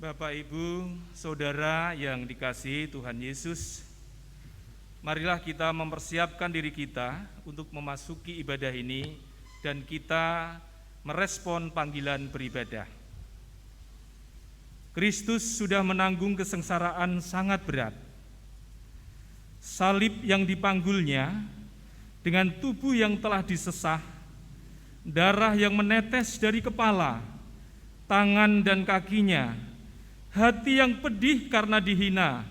Bapak, Ibu, Saudara yang dikasihi Tuhan Yesus, marilah kita mempersiapkan diri kita untuk memasuki ibadah ini dan kita merespon panggilan beribadah. Kristus sudah menanggung kesengsaraan sangat berat. Salib yang dipanggulnya dengan tubuh yang telah disesah, darah yang menetes dari kepala, tangan dan kakinya, hati yang pedih karena dihina,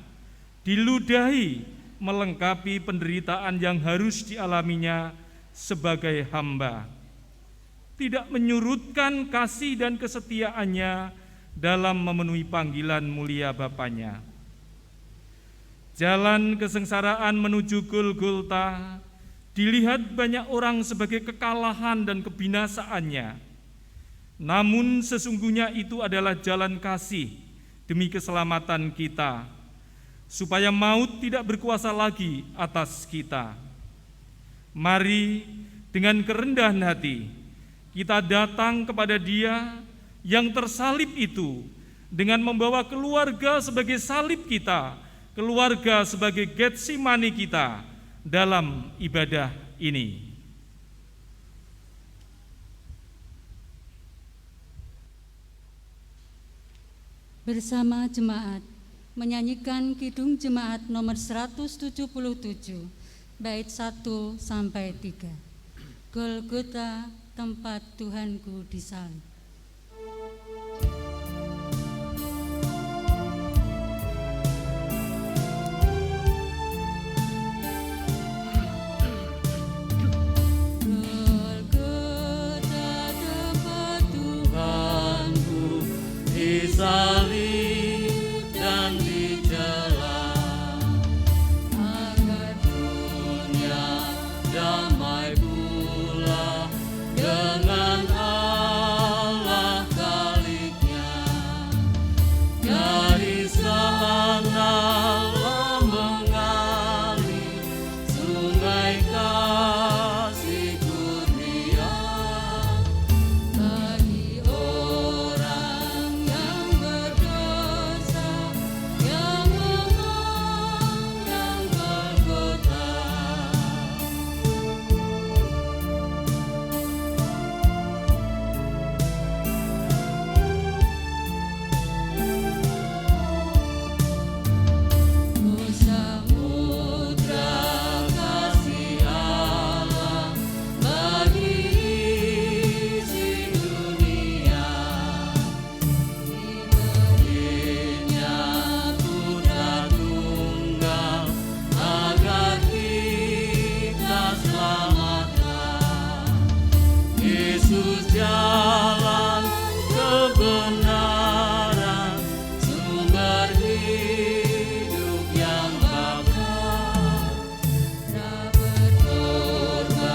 diludahi melengkapi penderitaan yang harus dialaminya sebagai hamba. Tidak menyurutkan kasih dan kesetiaannya dalam memenuhi panggilan mulia Bapaknya. Jalan kesengsaraan menuju Golgota dilihat banyak orang sebagai kekalahan dan kebinasaannya. Namun sesungguhnya itu adalah jalan kasih demi keselamatan kita, supaya maut tidak berkuasa lagi atas kita. Mari dengan kerendahan hati kita datang kepada Dia yang tersalib itu dengan membawa keluarga sebagai salib kita, keluarga sebagai Getsemani kita dalam ibadah ini. Bersama jemaat menyanyikan Kidung Jemaat nomor 177, bait 1 sampai 3. Golgota, tempat Tuhanku disalib. Disalib dan dicela agar dunia damai pula dengan Allah Khaliknya. Dari sanalah mengalir sungai kasih kurnia bagi orang yang berdosa, yang memandang Golgota. Oh samudra kasih Allah bagi isi dunia, diberinya Putra Tunggal agar kita selamatkan. Yesus jalan kebenaran, sumber hidup yang bakal, tak berkorban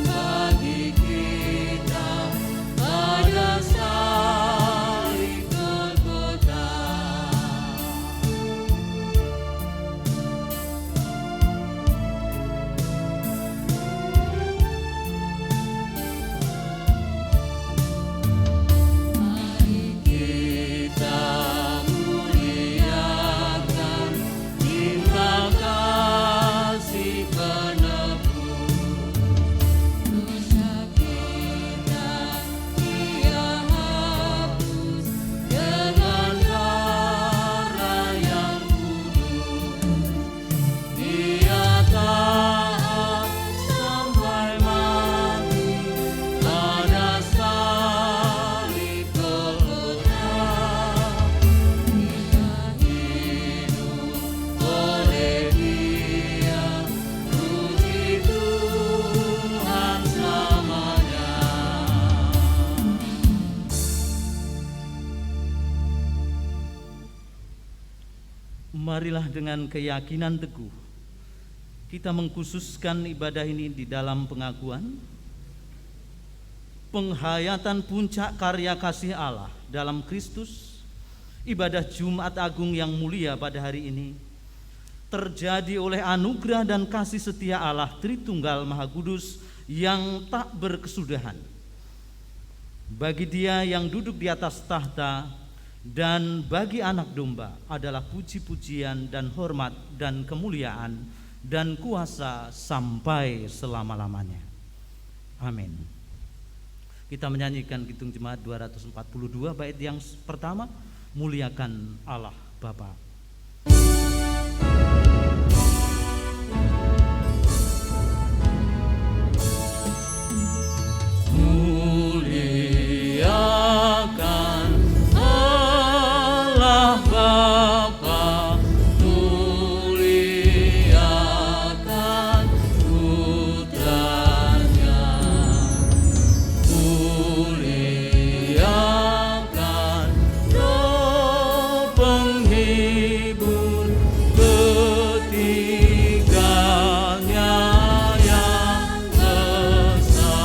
bagi kita pada salib Golgota. Mari kita muliakan cinta kasih penebus dosa kita. Dia hapus dengan darah yang kudus. Dia taat sampai mati pada salib Golgota. Kita hidup oleh Dia, puji Tuhan selamanya. Marilah dengan keyakinan teguh kita mengkhususkan ibadah ini di dalam pengakuan, penghayatan puncak karya kasih Allah dalam Kristus. Ibadah Jumat Agung yang mulia pada hari ini terjadi oleh anugerah dan kasih setia Allah Tritunggal Maha Kudus yang tak berkesudahan. Bagi Dia yang duduk di atas tahta dan bagi anak domba adalah puji-pujian dan hormat dan kemuliaan dan kuasa sampai selama-lamanya. Amin. Kita menyanyikan Kidung Jemaat 242 bait yang pertama, muliakan Allah Bapa. Muliakan Allah Bapa, muliakan Putranya, muliakan Roh penghibur ketiganya yang esa.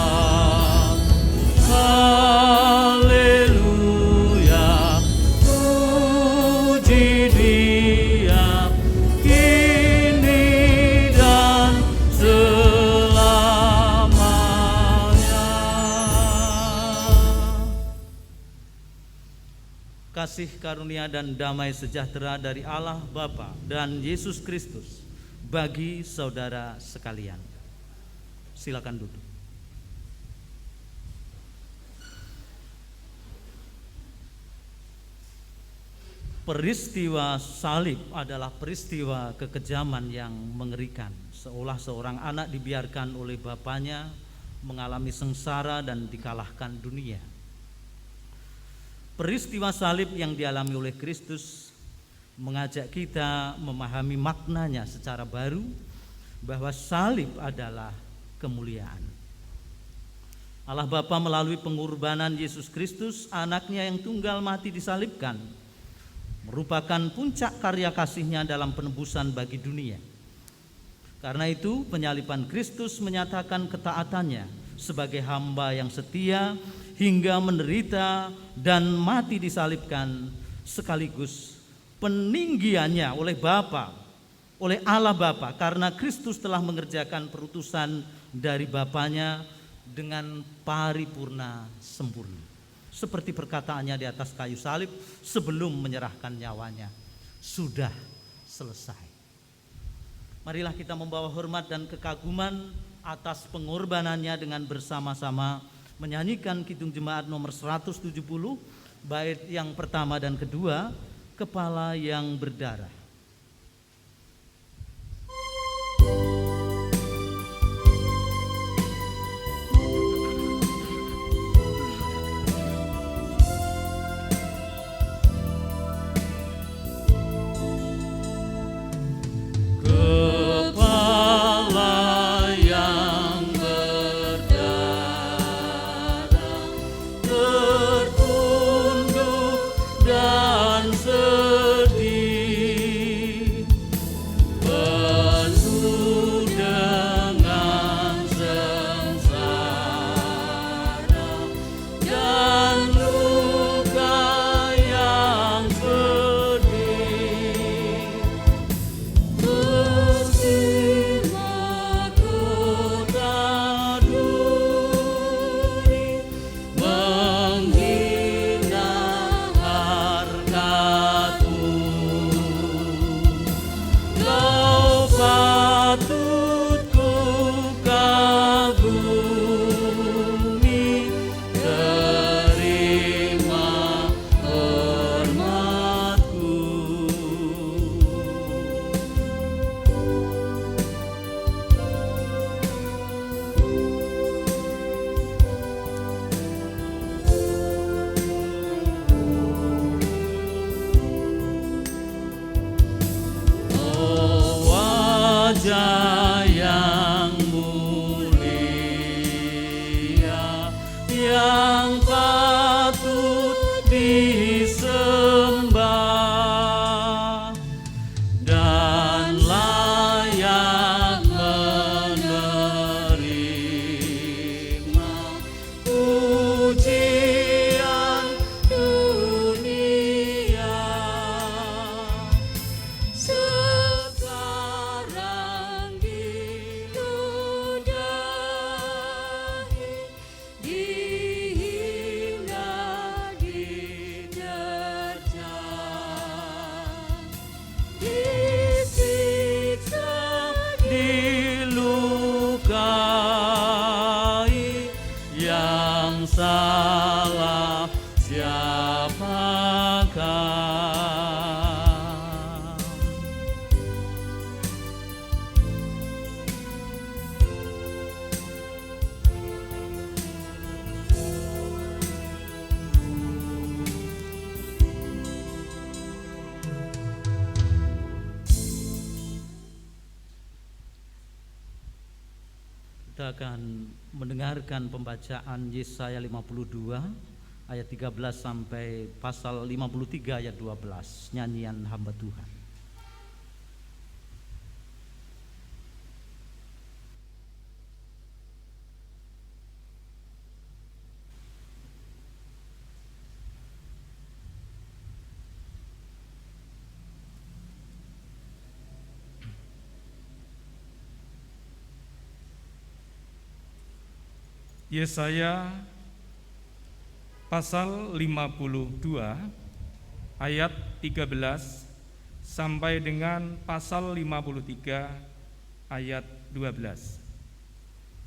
Haleluya, puji Dia kini dan selamanya. Kasih karunia dan damai sejahtera dari Allah Bapa dan Yesus Kristus bagi saudara sekalian. Silakan duduk. Peristiwa salib adalah peristiwa kekejaman yang mengerikan, seolah seorang anak dibiarkan oleh bapaknya mengalami sengsara dan dikalahkan dunia. Peristiwa salib yang dialami oleh Kristus mengajak kita memahami maknanya secara baru, bahwa salib adalah kemuliaan. Allah Bapa melalui pengorbanan Yesus Kristus, anaknya yang tunggal mati disalibkan, merupakan puncak karya kasih-Nya dalam penebusan bagi dunia. Karena itu penyaliban Kristus menyatakan ketaatannya sebagai hamba yang setia hingga menderita dan mati disalibkan, sekaligus peninggiannya oleh Bapa, oleh Allah Bapa, karena Kristus telah mengerjakan perutusan dari Bapanya dengan paripurna sempurna. Seperti perkataannya di atas kayu salib sebelum menyerahkan nyawanya, sudah selesai. Marilah kita membawa hormat dan kekaguman atas pengorbanannya dengan bersama-sama menyanyikan Kidung Jemaat nomor 170 bait yang pertama dan kedua, kepala yang berdarah. Raja yang mulia, yang patut disembah dan layak menerima pujian dunia sekarang Kita akan mendengarkan pembacaan Yesaya 52 ayat 13 sampai pasal 53 ayat 12, nyanyian hamba Tuhan. Yesaya pasal 52 ayat 13 sampai dengan pasal 53 ayat 12.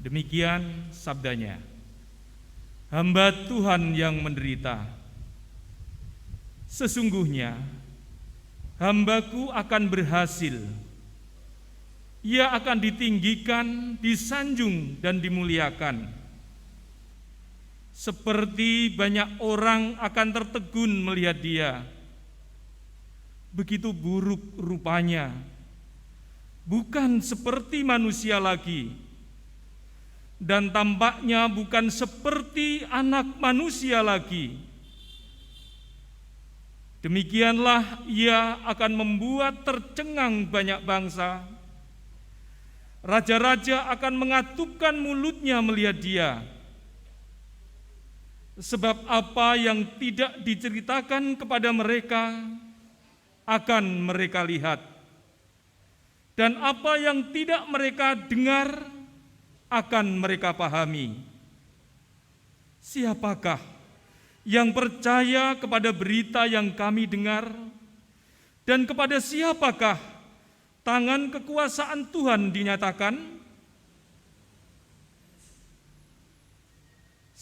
Demikian sabdanya. Hamba Tuhan yang menderita, sesungguhnya hambaku akan berhasil. Ia akan ditinggikan, disanjung dan dimuliakan. Seperti banyak orang akan tertegun melihat dia. Begitu buruk rupanya, bukan seperti manusia lagi, dan tampaknya bukan seperti anak manusia lagi. Demikianlah ia akan membuat tercengang banyak bangsa. Raja-raja akan mengatupkan mulutnya melihat dia. Sebab apa yang tidak diceritakan kepada mereka akan mereka lihat, dan apa yang tidak mereka dengar akan mereka pahami. Siapakah yang percaya kepada berita yang kami dengar, dan kepada siapakah tangan kekuasaan Tuhan dinyatakan?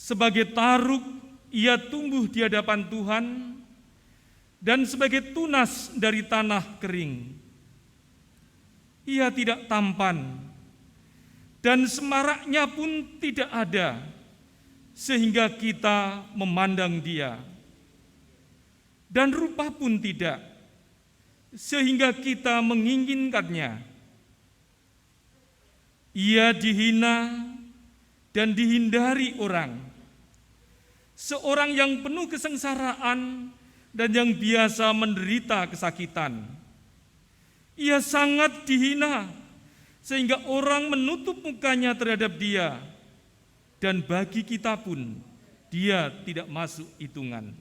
Sebagai taruk ia tumbuh di hadapan Tuhan, dan sebagai tunas dari tanah kering. Ia tidak tampan, dan semaraknya pun tidak ada, sehingga kita memandang dia. Dan rupa pun tidak, sehingga kita menginginkannya. Ia dihina dan dihindari orang, seorang yang penuh kesengsaraan dan yang biasa menderita kesakitan. Ia sangat dihina sehingga orang menutup mukanya terhadap dia, dan bagi kita pun dia tidak masuk hitungan.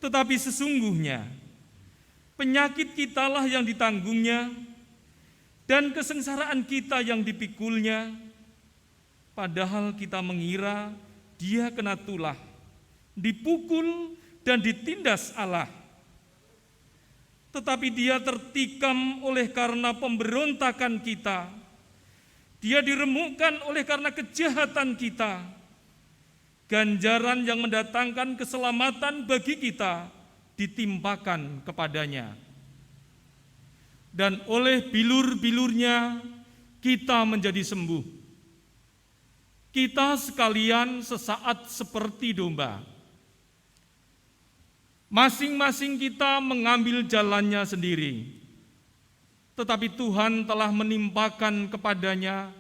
Tetapi sesungguhnya penyakit kitalah yang ditanggungnya, dan kesengsaraan kita yang dipikulnya, padahal kita mengira dia kena tulah, dipukul dan ditindas Allah. Tetapi dia tertikam oleh karena pemberontakan kita. Dia diremukkan oleh karena kejahatan kita. Ganjaran yang mendatangkan keselamatan bagi kita ditimpakan kepadanya. Dan oleh bilur-bilurnya kita menjadi sembuh. Kita sekalian sesaat seperti domba. Masing-masing kita mengambil jalannya sendiri. Tetapi Tuhan telah menimpakan kepadanya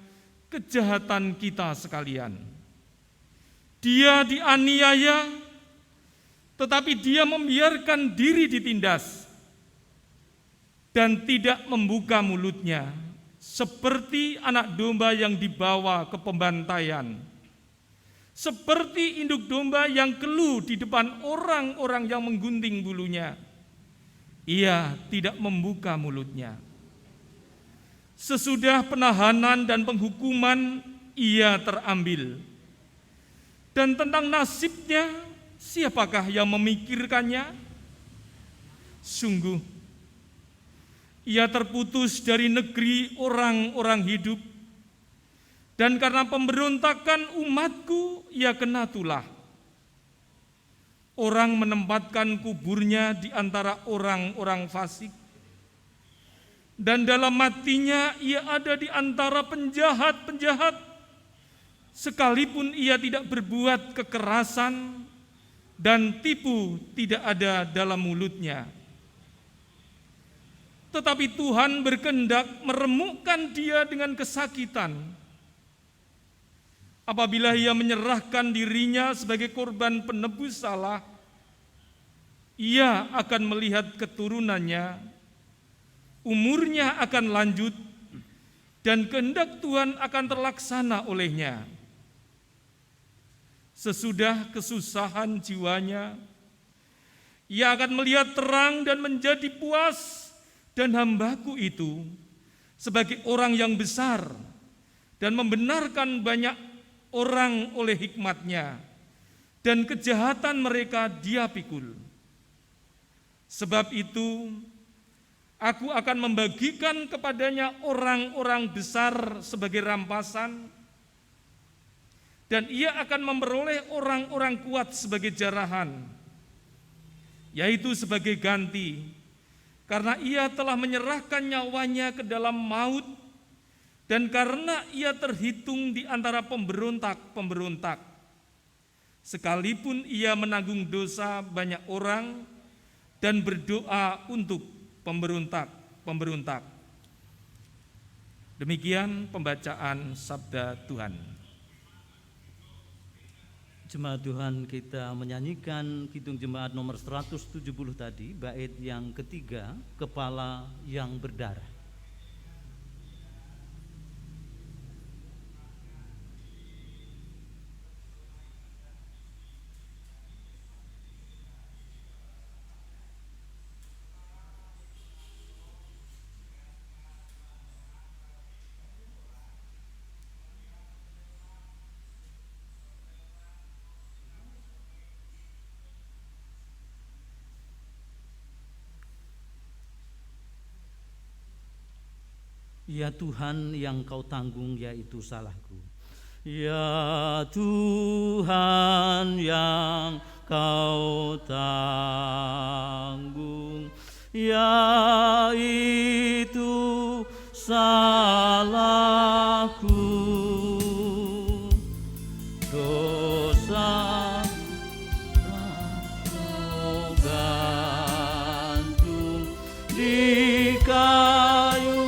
kejahatan kita sekalian. Dia dianiaya, tetapi dia membiarkan diri ditindas dan tidak membuka mulutnya, seperti anak domba yang dibawa ke pembantaian, seperti induk domba yang keluh di depan orang-orang yang menggunting bulunya. Ia tidak membuka mulutnya. Sesudah penahanan dan penghukuman, ia terambil. Dan tentang nasibnya, siapakah yang memikirkannya? Sungguh, ia terputus dari negeri orang-orang hidup, dan karena pemberontakan umatku, ia kena tulah. Orang menempatkan kuburnya di antara orang-orang fasik, dan dalam matinya ia ada di antara penjahat-penjahat, sekalipun ia tidak berbuat kekerasan, dan tipu tidak ada dalam mulutnya. Tetapi Tuhan berkehendak meremukkan dia dengan kesakitan. apabila ia menyerahkan dirinya sebagai korban penebus salah, ia akan melihat keturunannya, umurnya akan lanjut, dan kehendak Tuhan akan terlaksana olehnya. Sesudah kesusahan jiwanya, ia akan melihat terang dan menjadi puas, dan hambaku itu sebagai orang yang besar dan membenarkan banyak orang oleh hikmatnya, dan kejahatan mereka dia pikul. Sebab itu, aku akan membagikan kepadanya orang-orang besar sebagai rampasan, dan ia akan memperoleh orang-orang kuat sebagai jarahan, yaitu sebagai ganti, karena ia telah menyerahkan nyawanya ke dalam maut, dan karena ia terhitung di antara pemberontak-pemberontak. Sekalipun ia menanggung dosa banyak orang dan berdoa untuk pemberontak-pemberontak. Demikian pembacaan sabda Tuhan. Jemaat Tuhan, kita menyanyikan Kidung Jemaat nomor 170 tadi, bait yang ketiga, kepala yang berdarah. Ya Tuhan, yang kau tanggung yaitu salahku. Ya Tuhan, yang kau tanggung yaitu salahku. Dosa aku gantung di kayu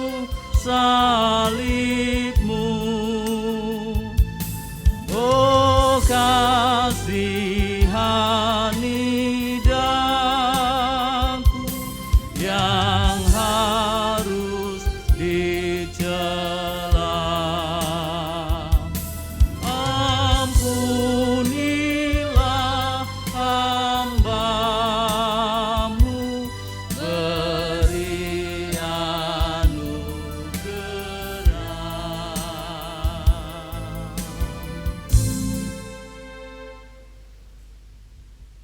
salibmu, oh kasihani daku yang harus dicela. Ampunilah hamba-Mu, beri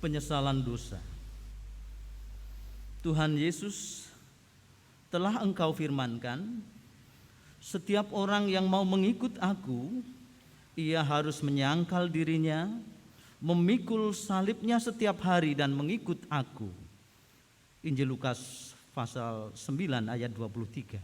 penyesalan dosa. Tuhan Yesus, telah Engkau firmankan, setiap orang yang mau mengikut Aku, ia harus menyangkal dirinya, memikul salibnya setiap hari dan mengikut Aku. Injil Lukas pasal 9 ayat 23.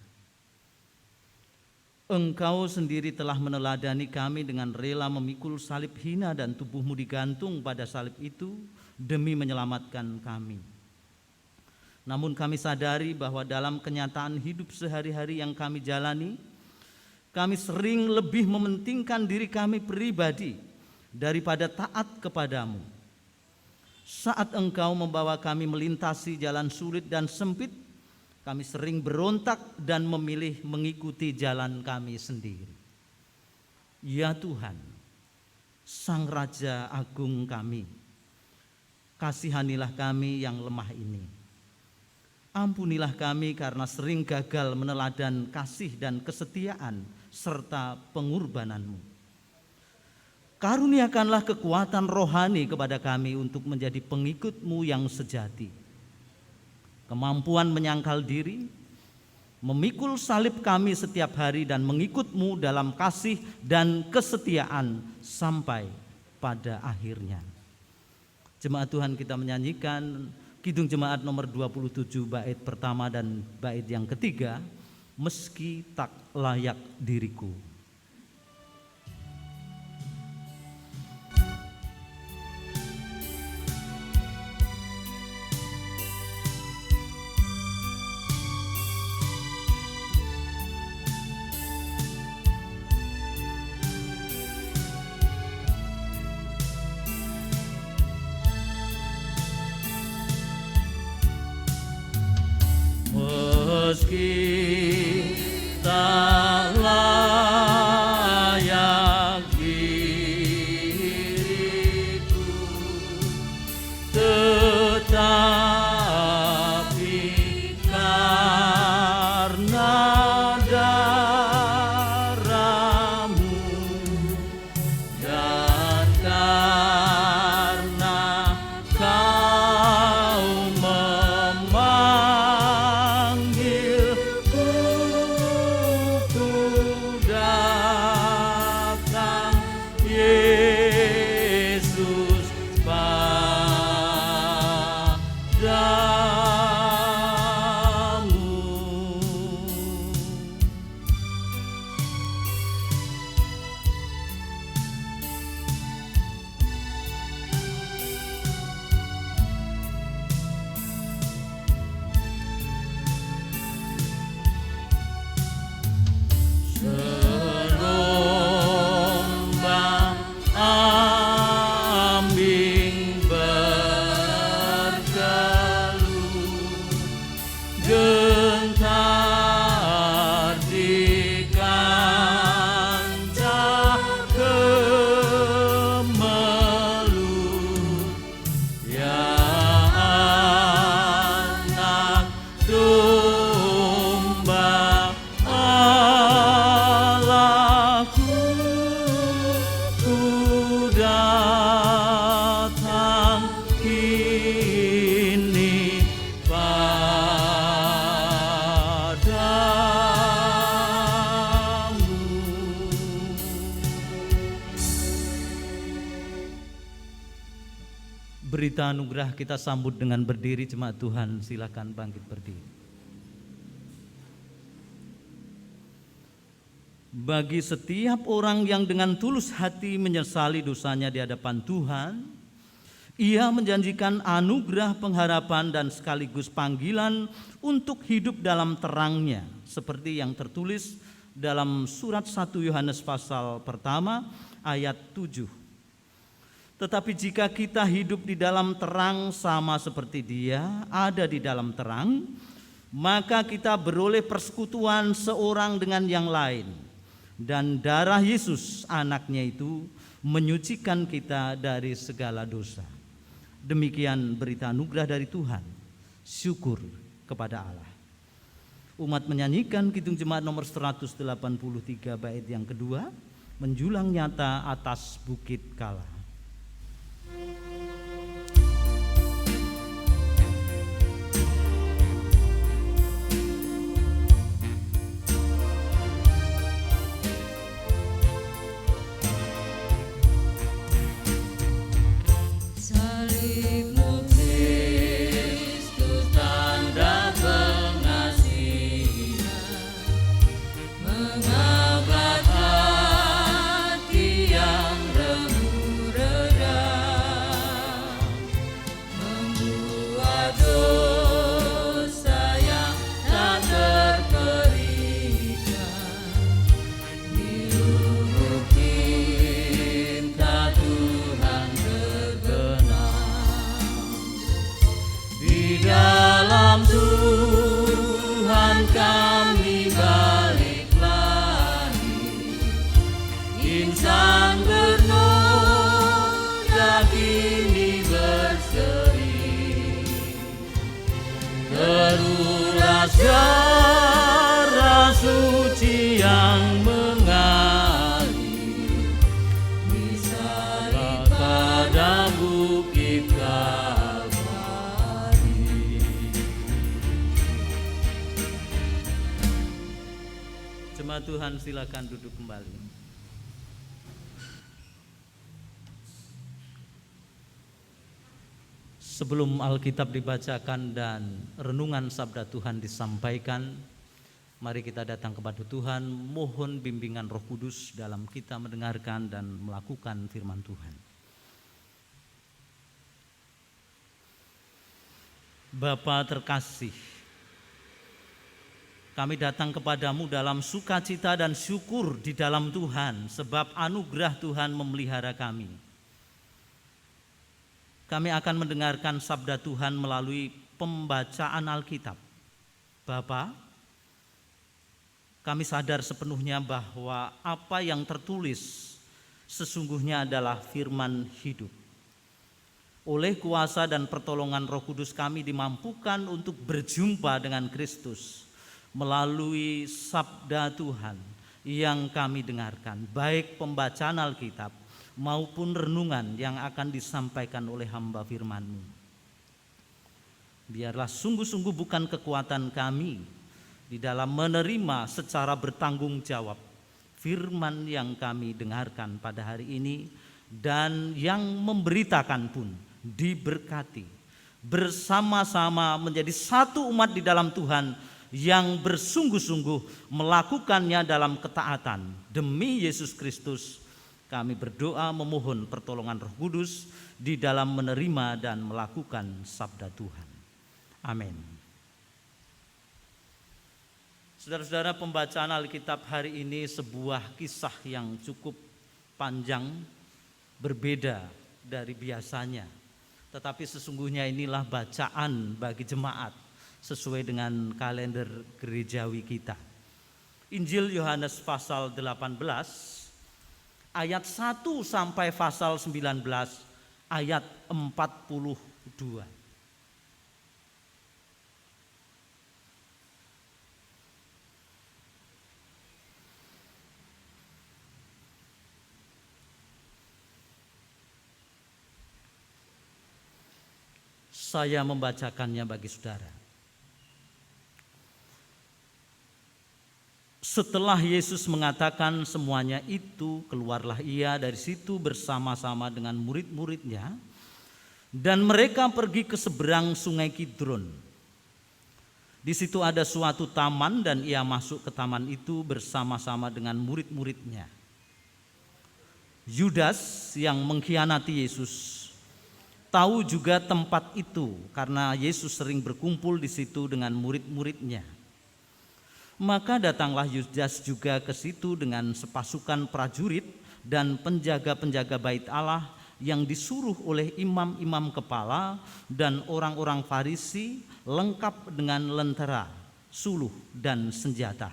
Engkau sendiri telah meneladani kami dengan rela memikul salib hina dan tubuhmu digantung pada salib itu demi menyelamatkan kami. Namun kami sadari bahwa dalam kenyataan hidup sehari-hari yang kami jalani, kami sering lebih mementingkan diri kami pribadi daripada taat kepadamu. Saat Engkau membawa kami melintasi jalan sulit dan sempit, kami sering berontak dan memilih mengikuti jalan kami sendiri. Ya Tuhan, Sang Raja Agung kami, kasihanilah kami yang lemah ini. Ampunilah kami karena sering gagal meneladan kasih dan kesetiaan serta pengorbanan-Mu. Karuniakanlah kekuatan rohani kepada kami untuk menjadi pengikut-Mu yang sejati. Kemampuan menyangkal diri, memikul salib kami setiap hari dan mengikut-Mu dalam kasih dan kesetiaan sampai pada akhirnya. Jemaat Tuhan, kita menyanyikan Kidung Jemaat nomor 27 bait pertama dan bait yang ketiga, meski tak layak diriku. meski tak layak diriku, tetapi karena darah-Mu dan karena Kau memanggilku, ku datang, Yesus, padamu. Gelombang ambing berkeluh, gentar di kancah Kemelut, ya anak domba Allahku, ku datang kini padamu. Berita anugerah kita sambut dengan berdiri. Jemaat Tuhan, silakan bangkit berdiri. Bagi setiap orang yang dengan tulus hati menyesali dosanya di hadapan Tuhan, Ia menjanjikan anugerah pengharapan dan sekaligus panggilan untuk hidup dalam terang-Nya, seperti yang tertulis dalam surat 1 Yohanes pasal pertama ayat 7. Tetapi jika kita hidup di dalam terang sama seperti Dia ada di dalam terang, maka kita beroleh persekutuan seorang dengan yang lain, dan darah Yesus anaknya itu menyucikan kita dari segala dosa. Demikian berita anugerah dari Tuhan. Syukur kepada Allah. Umat menyanyikan Kidung Jemaat nomor 183 bait yang kedua, menjulang nyata atas bukit Kala. Salibmu Kristus tanda pengasihan, mengangkat hati yang remuk redam, membuat dosa yang tak terperikan, biru cinta Tuhan tergenang. Di dalam Tuhan kami balik lagi, insan bernoda kini berseri, teruras darah suci yang mengalir, disalib pada bukit Kalvari. Jemaat Tuhan, silakan duduk kembali. Sebelum Alkitab dibacakan dan renungan sabda Tuhan disampaikan, mari kita datang kepada Tuhan, mohon bimbingan Roh Kudus dalam kita mendengarkan dan melakukan firman Tuhan. Bapa terkasih, kami datang kepadamu dalam sukacita dan syukur di dalam Tuhan, sebab anugerah Tuhan memelihara kami. Kami akan mendengarkan sabda Tuhan melalui pembacaan Alkitab. Bapa, kami sadar sepenuhnya bahwa apa yang tertulis sesungguhnya adalah firman hidup. Oleh kuasa dan pertolongan Roh Kudus kami dimampukan untuk berjumpa dengan Kristus melalui sabda Tuhan yang kami dengarkan, baik pembacaan Alkitab maupun renungan yang akan disampaikan oleh hamba firman-Mu. Biarlah sungguh-sungguh bukan kekuatan kami di dalam menerima secara bertanggung jawab firman yang kami dengarkan pada hari ini, dan yang memberitakan pun diberkati bersama-sama menjadi satu umat di dalam Tuhan yang bersungguh-sungguh melakukannya dalam ketaatan. Demi Yesus Kristus kami berdoa memohon pertolongan Roh Kudus di dalam menerima dan melakukan sabda Tuhan. Amin. Saudara-saudara, pembacaan Alkitab hari ini sebuah kisah yang cukup panjang, berbeda dari biasanya. Tetapi sesungguhnya inilah bacaan bagi jemaat sesuai dengan kalender gerejawi kita. Injil Yohanes pasal 18 ayat 1 sampai pasal 19 ayat 42. Saya membacakannya bagi saudara. Setelah Yesus mengatakan semuanya itu, keluarlah ia dari situ bersama-sama dengan murid-muridnya, dan mereka pergi ke seberang sungai Kidron. Di situ ada suatu taman, dan ia masuk ke taman itu bersama-sama dengan murid-muridnya. Yudas yang mengkhianati Yesus tahu juga tempat itu karena Yesus sering berkumpul di situ dengan murid-muridnya. Maka datanglah Yudas juga ke situ dengan sepasukan prajurit dan penjaga-penjaga bait Allah yang disuruh oleh imam-imam kepala dan orang-orang Farisi, lengkap dengan lentera, suluh dan senjata.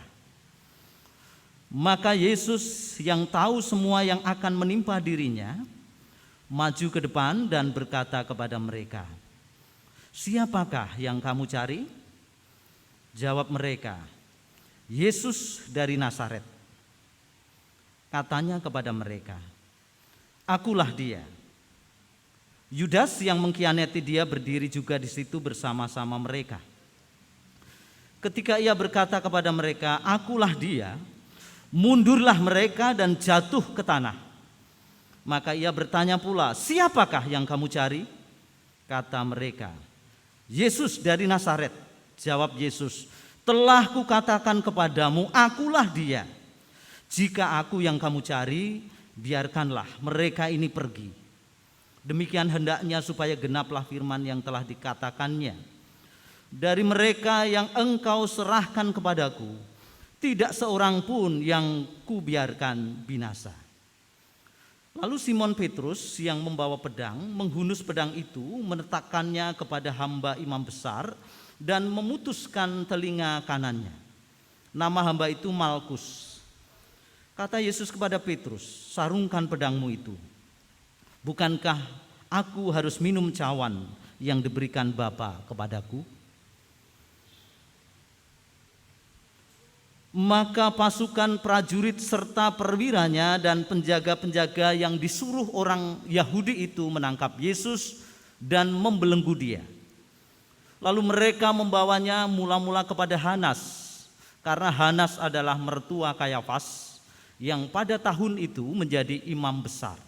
Maka Yesus yang tahu semua yang akan menimpa dirinya maju ke depan dan berkata kepada mereka, "Siapakah yang kamu cari?" Jawab mereka, "Yesus dari Nazaret." Katanya kepada mereka, "Akulah dia." Yudas yang mengkhianati dia berdiri juga di situ bersama-sama mereka. Ketika ia berkata kepada mereka, "Akulah dia," mundurlah mereka dan jatuh ke tanah. Maka ia bertanya pula, "Siapakah yang kamu cari?" Kata mereka, "Yesus dari Nazaret." Jawab Yesus, "Telah kukatakan kepadamu, akulah dia. Jika aku yang kamu cari, biarkanlah mereka ini pergi." Demikian hendaknya supaya genaplah firman yang telah dikatakannya, "Dari mereka yang engkau serahkan kepadaku, tidak seorang pun yang kubiarkan binasa." Lalu Simon Petrus yang membawa pedang menghunus pedang itu, meletakkannya kepada hamba imam besar dan memutuskan telinga kanannya. Nama hamba itu Malkus. Kata Yesus kepada Petrus, "Sarungkan pedangmu itu. Bukankah aku harus minum cawan yang diberikan Bapa kepadaku?" Maka pasukan prajurit serta perwiranya dan penjaga-penjaga yang disuruh orang Yahudi itu menangkap Yesus dan membelenggu dia. Lalu mereka membawanya mula-mula kepada Hanas, karena Hanas adalah mertua Kayafas yang pada tahun itu menjadi imam besar.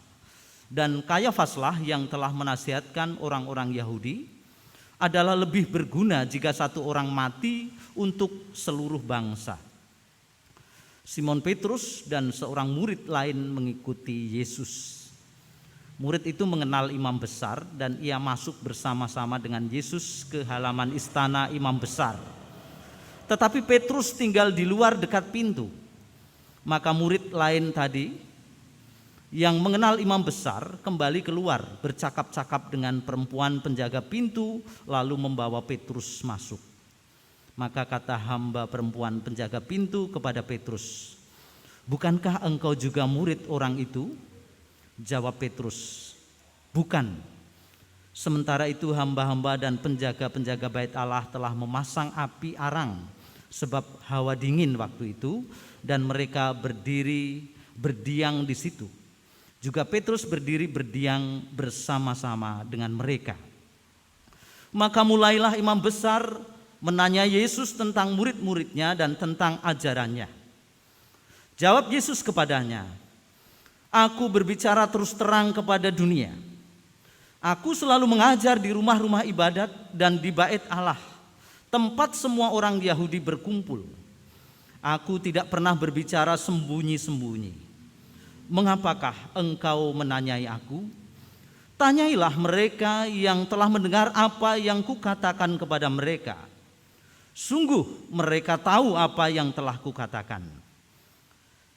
Dan Kayafaslah yang telah menasihatkan orang-orang Yahudi adalah lebih berguna jika satu orang mati untuk seluruh bangsa. Simon Petrus dan seorang murid lain mengikuti Yesus. Murid itu mengenal imam besar dan ia masuk bersama-sama dengan Yesus ke halaman istana imam besar. Tetapi Petrus tinggal di luar dekat pintu. Maka murid lain tadi yang mengenal imam besar kembali keluar bercakap-cakap dengan perempuan penjaga pintu lalu membawa Petrus masuk. Maka kata hamba perempuan penjaga pintu kepada Petrus, "Bukankah engkau juga murid orang itu?" Jawab Petrus, "Bukan." Sementara itu hamba-hamba dan penjaga-penjaga bait Allah telah memasang api arang sebab hawa dingin waktu itu, dan mereka berdiam di situ. Juga Petrus berdiri berdiam bersama-sama dengan mereka. Maka mulailah imam besar menanya Yesus tentang murid-muridnya dan tentang ajarannya. Jawab Yesus kepadanya, "Aku berbicara terus terang kepada dunia. Aku selalu mengajar di rumah-rumah ibadat dan di bait Allah, tempat semua orang Yahudi berkumpul. Aku tidak pernah berbicara sembunyi-sembunyi. Mengapakah engkau menanyai aku? Tanyailah mereka yang telah mendengar apa yang kukatakan kepada mereka. Sungguh mereka tahu apa yang telah kukatakan."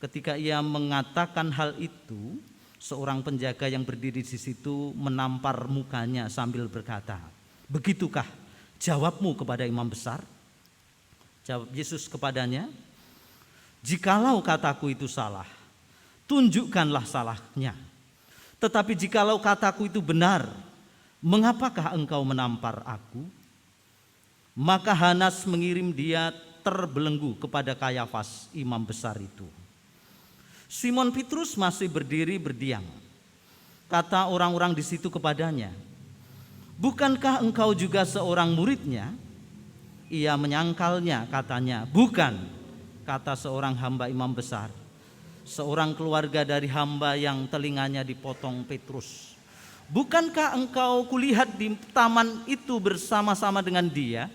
Ketika ia mengatakan hal itu, seorang penjaga yang berdiri di situ menampar mukanya sambil berkata, "Begitukah jawabmu kepada imam besar?" Jawab Yesus kepadanya, "Jikalau kataku itu salah, tunjukkanlah salahnya. Tetapi jikalau kataku itu benar, mengapakah engkau menampar aku?" Maka Hanas mengirim dia terbelenggu kepada Kayafas, imam besar itu. Simon Petrus masih berdiri berdiam. Kata orang-orang di situ kepadanya, "Bukankah engkau juga seorang muridnya?" Ia menyangkalnya, katanya, "Bukan," kata seorang hamba imam besar, seorang keluarga dari hamba yang telinganya dipotong Petrus. "Bukankah engkau kulihat di taman itu bersama-sama dengan dia?"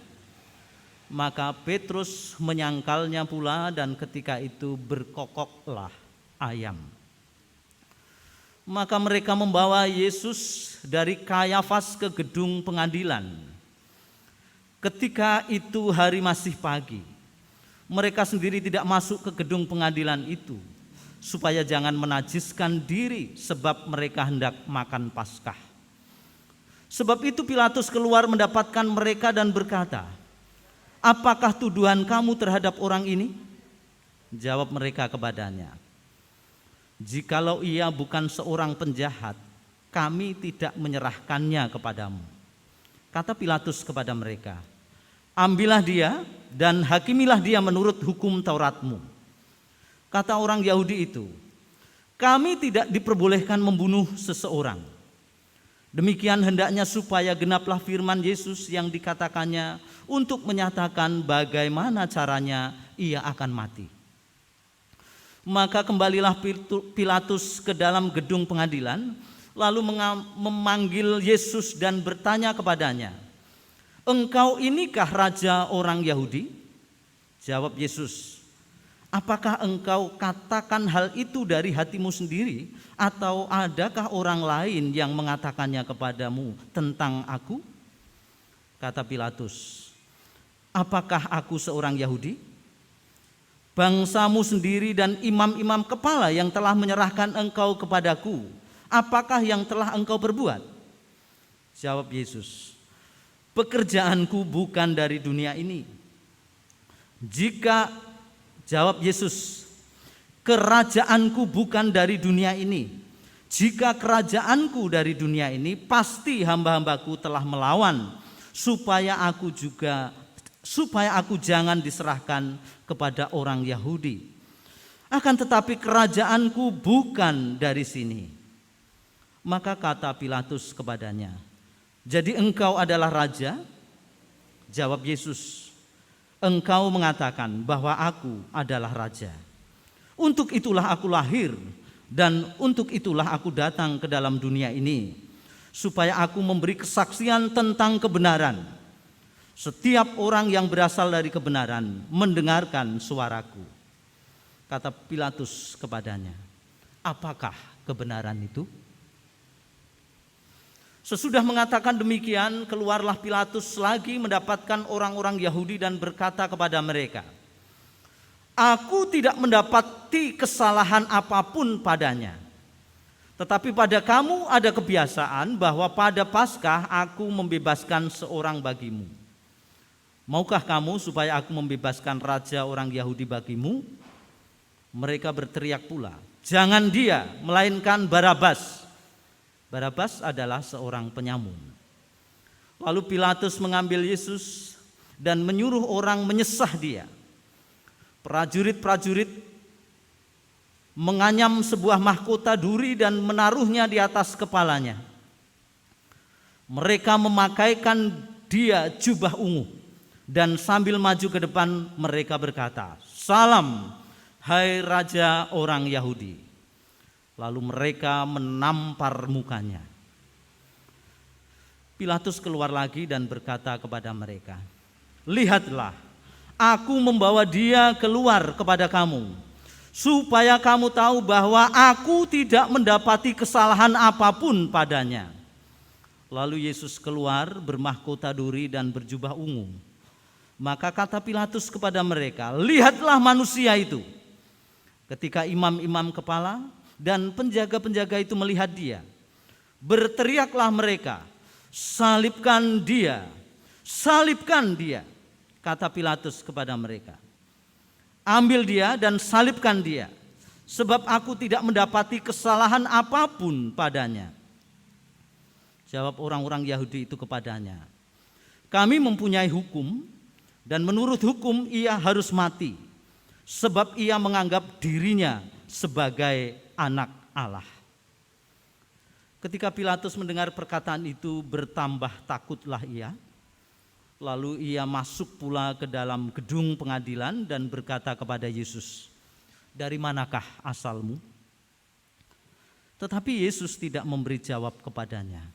Maka Petrus menyangkalnya pula, dan ketika itu berkokoklah ayam. Maka mereka membawa Yesus dari Kayafas ke gedung pengadilan. Ketika itu hari masih pagi. Mereka sendiri tidak masuk ke gedung pengadilan itu, supaya jangan menajiskan diri, sebab mereka hendak makan Paskah. Sebab itu Pilatus keluar mendapatkan mereka dan berkata, "Apakah tuduhan kamu terhadap orang ini?" Jawab mereka kepadanya, "Jikalau ia bukan seorang penjahat, kami tidak menyerahkannya kepadamu." Kata Pilatus kepada mereka, "Ambillah dia dan hakimilah dia menurut hukum Tauratmu." Kata orang Yahudi itu, "Kami tidak diperbolehkan membunuh seseorang. Demikian hendaknya supaya genaplah firman Yesus yang dikatakannya untuk menyatakan bagaimana caranya ia akan mati." Maka kembalilah Pilatus ke dalam gedung pengadilan, lalu memanggil Yesus dan bertanya kepadanya, "Engkau inikah raja orang Yahudi?" Jawab Yesus, "Apakah engkau katakan hal itu dari hatimu sendiri, atau adakah orang lain yang mengatakannya kepadamu tentang aku?" Kata Pilatus, "Apakah aku seorang Yahudi? Bangsamu sendiri dan imam-imam kepala yang telah menyerahkan engkau kepadaku, apakah yang telah engkau perbuat?" Jawab Yesus, "Pekerjaanku bukan dari dunia ini. Jawab Yesus, "Kerajaanku bukan dari dunia ini. Jika kerajaanku dari dunia ini, pasti hamba-hambaku telah melawan, supaya aku jangan diserahkan kepada orang Yahudi. Akan tetapi kerajaanku bukan dari sini." Maka kata Pilatus kepadanya, "Jadi engkau adalah raja?" Jawab Yesus, "Engkau mengatakan bahwa aku adalah raja. Untuk itulah aku lahir, dan untuk itulah aku datang ke dalam dunia ini, supaya aku memberi kesaksian tentang kebenaran. Setiap orang yang berasal dari kebenaran mendengarkan suaraku." Kata Pilatus kepadanya, "Apakah kebenaran itu?" Sesudah mengatakan demikian, keluarlah Pilatus lagi mendapatkan orang-orang Yahudi dan berkata kepada mereka, "Aku tidak mendapati kesalahan apapun padanya. Tetapi pada kamu ada kebiasaan bahwa pada Paskah aku membebaskan seorang bagimu. Maukah kamu supaya aku membebaskan raja orang Yahudi bagimu? Mereka berteriak pula, jangan dia, melainkan Barabas. Barabas adalah seorang penyamun. Lalu Pilatus mengambil Yesus dan menyuruh orang menyesah dia. Prajurit-prajurit menganyam sebuah mahkota duri dan menaruhnya di atas kepalanya. Mereka memakaikan dia jubah ungu, dan sambil maju ke depan mereka berkata, salam, hai raja orang Yahudi. Lalu mereka menampar mukanya. Pilatus keluar lagi dan berkata kepada mereka, lihatlah, aku membawa dia keluar kepada kamu, supaya kamu tahu bahwa aku tidak mendapati kesalahan apapun padanya. Lalu Yesus keluar bermahkota duri dan berjubah ungu. Maka kata Pilatus kepada mereka, lihatlah manusia itu. Ketika imam-imam kepala dan penjaga-penjaga itu melihat dia, berteriaklah mereka, salibkan dia, salibkan dia. Kata Pilatus kepada mereka, ambil dia dan salibkan dia, sebab aku tidak mendapati kesalahan apapun padanya. Jawab orang-orang Yahudi itu kepadanya, kami mempunyai hukum, dan menurut hukum ia harus mati, sebab ia menganggap dirinya sebagai anak Allah. Ketika Pilatus mendengar perkataan itu, bertambah takutlah ia. Lalu ia masuk pula ke dalam gedung pengadilan dan berkata kepada Yesus, dari manakah asalmu? Tetapi Yesus tidak memberi jawab kepadanya.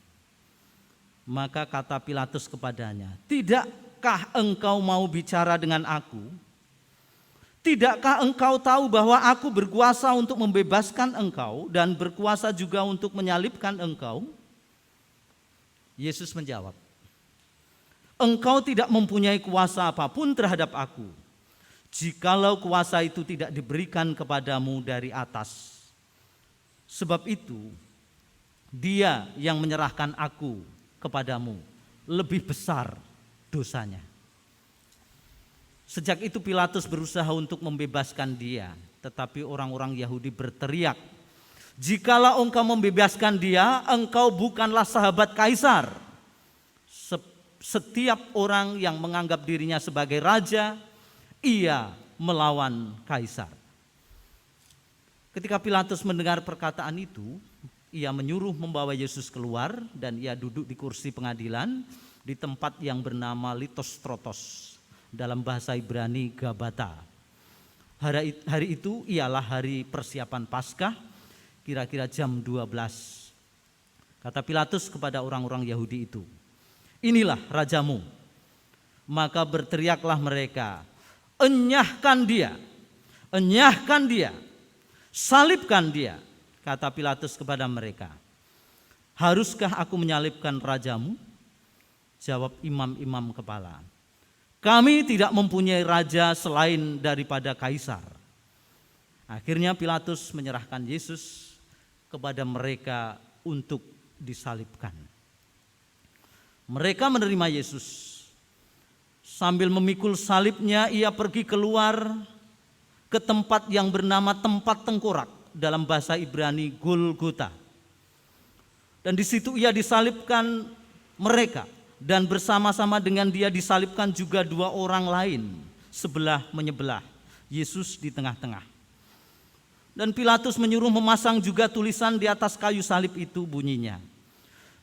Maka kata Pilatus kepadanya, tidakkah engkau mau bicara dengan aku? Tidakkah engkau tahu bahwa aku berkuasa untuk membebaskan engkau dan berkuasa juga untuk menyalibkan engkau? Yesus menjawab, engkau tidak mempunyai kuasa apapun terhadap aku, jikalau kuasa itu tidak diberikan kepadamu dari atas. Sebab itu, dia yang menyerahkan aku kepadamu lebih besar dosanya. Sejak itu Pilatus berusaha untuk membebaskan dia, tetapi orang-orang Yahudi berteriak, jikalau engkau membebaskan dia, engkau bukanlah sahabat kaisar. Setiap orang yang menganggap dirinya sebagai raja, ia melawan kaisar. Ketika Pilatus mendengar perkataan itu, ia menyuruh membawa Yesus keluar dan ia duduk di kursi pengadilan di tempat yang bernama Litostrotos, dalam bahasa Ibrani Gabata. Hari itu ialah hari persiapan Paskah, kira-kira jam 12. Kata Pilatus kepada orang-orang Yahudi itu, inilah rajamu. Maka berteriaklah mereka, enyahkan dia, enyahkan dia, salibkan dia. Kata Pilatus kepada mereka, haruskah aku menyalibkan rajamu? Jawab imam-imam kepala, kami tidak mempunyai raja selain daripada kaisar. Akhirnya Pilatus menyerahkan Yesus kepada mereka untuk disalibkan. Mereka menerima Yesus. Sambil memikul salibnya, ia pergi keluar ke tempat yang bernama tempat tengkorak, dalam bahasa Ibrani Golgota. Dan di situ ia disalibkan mereka, dan bersama-sama dengan dia disalibkan juga dua orang lain, sebelah menyebelah, Yesus di tengah-tengah. Dan Pilatus menyuruh memasang juga tulisan di atas kayu salib itu, bunyinya,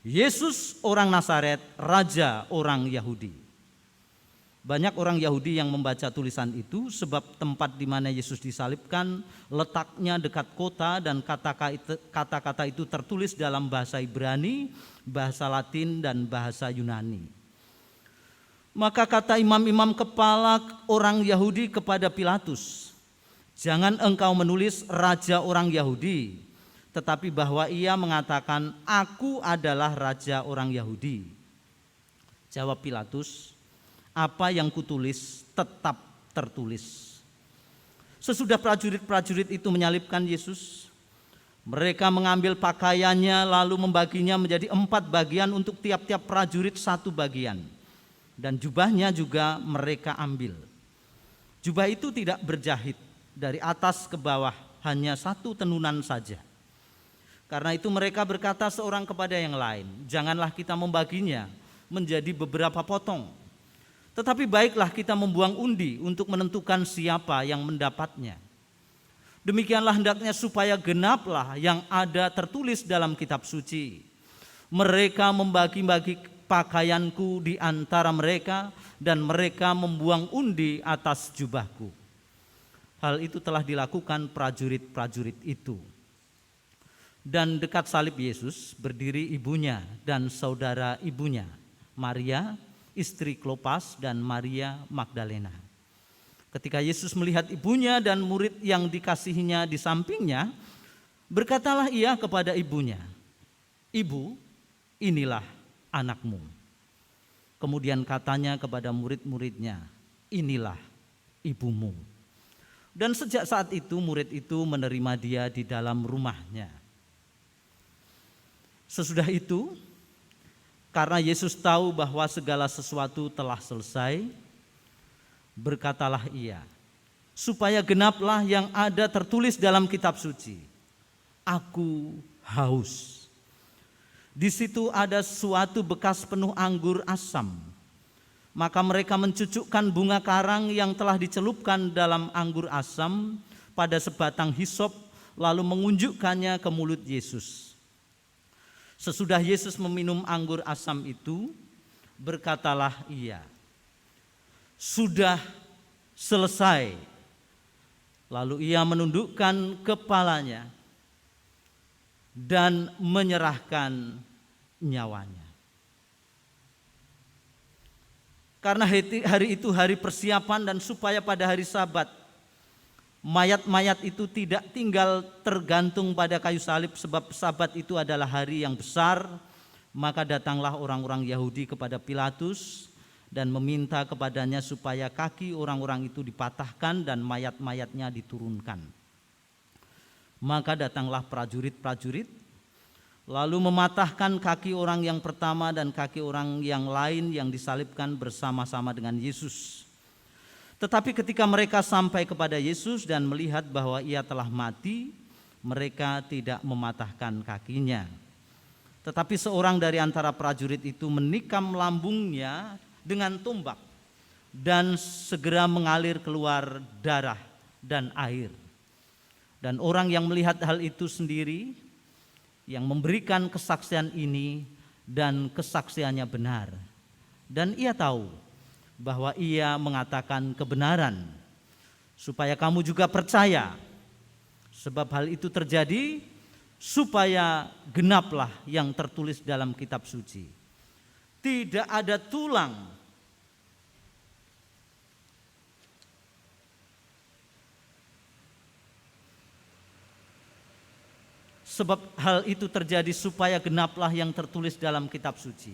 Yesus orang Nazaret, Raja orang Yahudi. Banyak orang Yahudi yang membaca tulisan itu sebab tempat di mana Yesus disalibkan letaknya dekat kota dan kata-kata itu tertulis dalam bahasa Ibrani, bahasa Latin dan bahasa Yunani. Maka kata imam-imam kepala orang Yahudi kepada Pilatus, jangan engkau menulis Raja orang Yahudi, tetapi bahwa ia mengatakan aku adalah Raja orang Yahudi. Jawab Pilatus, apa yang kutulis tetap tertulis. Sesudah prajurit-prajurit itu menyalibkan Yesus, mereka mengambil pakaiannya lalu membaginya menjadi 4 bagian untuk tiap-tiap prajurit 1 bagian. dan jubahnya juga mereka ambil. Jubah itu tidak berjahit, dari atas ke bawah hanya satu tenunan saja. Karena itu mereka berkata seorang kepada yang lain, janganlah kita membaginya menjadi beberapa potong, tetapi baiklah kita membuang undi untuk menentukan siapa yang mendapatnya. Demikianlah hendaknya supaya genaplah yang ada tertulis dalam kitab suci. Mereka membagi-bagi pakaianku di antara mereka, dan mereka membuang undi atas jubahku. Hal itu telah dilakukan prajurit-prajurit itu. Dan dekat salib Yesus berdiri ibunya dan saudara ibunya, Maria, istri Klopas, dan Maria Magdalena. Ketika Yesus melihat ibunya dan murid yang dikasihinya di sampingnya, berkatalah ia kepada ibunya, "Ibu, inilah anakmu." Kemudian katanya kepada murid-muridnya, "Inilah ibumu." Dan sejak saat itu murid itu menerima dia di dalam rumahnya. Sesudah itu, karena Yesus tahu bahwa segala sesuatu telah selesai, berkatalah ia, supaya genaplah yang ada tertulis dalam kitab suci, "Aku haus." Di situ ada suatu bekas penuh anggur asam. Maka mereka mencucukkan bunga karang yang telah dicelupkan dalam anggur asam pada sebatang hisop, lalu mengunjukkannya ke mulut Yesus. Sesudah Yesus meminum anggur asam itu, berkatalah ia, "Sudah selesai." Lalu ia menundukkan kepalanya dan menyerahkan nyawanya. Karena hari itu hari persiapan, dan supaya pada hari Sabat mayat-mayat itu tidak tinggal tergantung pada kayu salib, sebab Sabat itu adalah hari yang besar, maka datanglah orang-orang Yahudi kepada Pilatus dan meminta kepadanya supaya kaki orang-orang itu dipatahkan dan mayat-mayatnya diturunkan. Maka datanglah prajurit-prajurit, lalu mematahkan kaki orang yang pertama dan kaki orang yang lain yang disalibkan bersama-sama dengan Yesus. Tetapi ketika mereka sampai kepada Yesus dan melihat bahwa ia telah mati, mereka tidak mematahkan kakinya. Tetapi seorang dari antara prajurit itu menikam lambungnya dengan tombak, dan segera mengalir keluar darah dan air. Dan orang yang melihat hal itu sendiri, yang memberikan kesaksian ini, dan kesaksiannya benar, dan ia tahu bahwa ia mengatakan kebenaran, supaya kamu juga percaya, sebab hal itu terjadi supaya genaplah yang tertulis dalam kitab suci. Tidak ada tulang sebab hal itu terjadi supaya genaplah yang tertulis dalam kitab suci.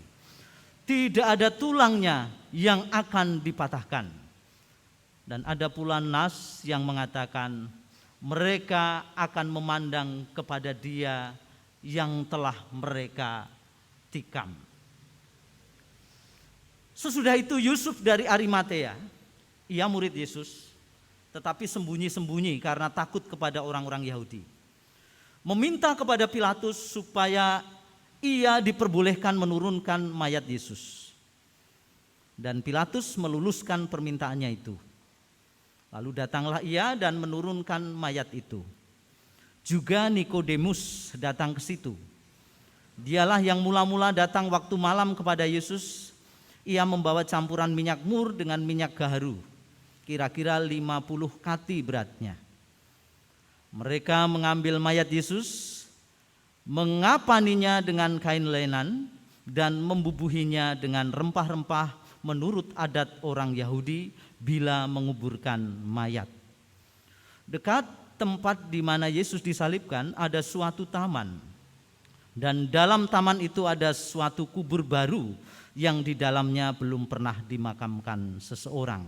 Tidak ada tulangnya yang akan dipatahkan. Dan ada pula nas yang mengatakan mereka akan memandang kepada dia yang telah mereka tikam. Sesudah itu Yusuf dari Arimatea, ia murid Yesus, tetapi sembunyi-sembunyi karena takut kepada orang-orang Yahudi, meminta kepada Pilatus supaya ia diperbolehkan menurunkan mayat Yesus. Dan Pilatus meluluskan permintaannya itu. Lalu datanglah ia dan menurunkan mayat itu. Juga Nikodemus datang ke situ. Dialah yang mula-mula datang waktu malam kepada Yesus. Ia membawa campuran minyak mur dengan minyak gaharu, kira-kira 50 kati beratnya. Mereka mengambil mayat Yesus, mengapaninya dengan kain lenan, dan membubuhinya dengan rempah-rempah menurut adat orang Yahudi bila menguburkan mayat. Dekat tempat di mana Yesus disalibkan ada suatu taman, dan dalam taman itu ada suatu kubur baru yang di dalamnya belum pernah dimakamkan seseorang.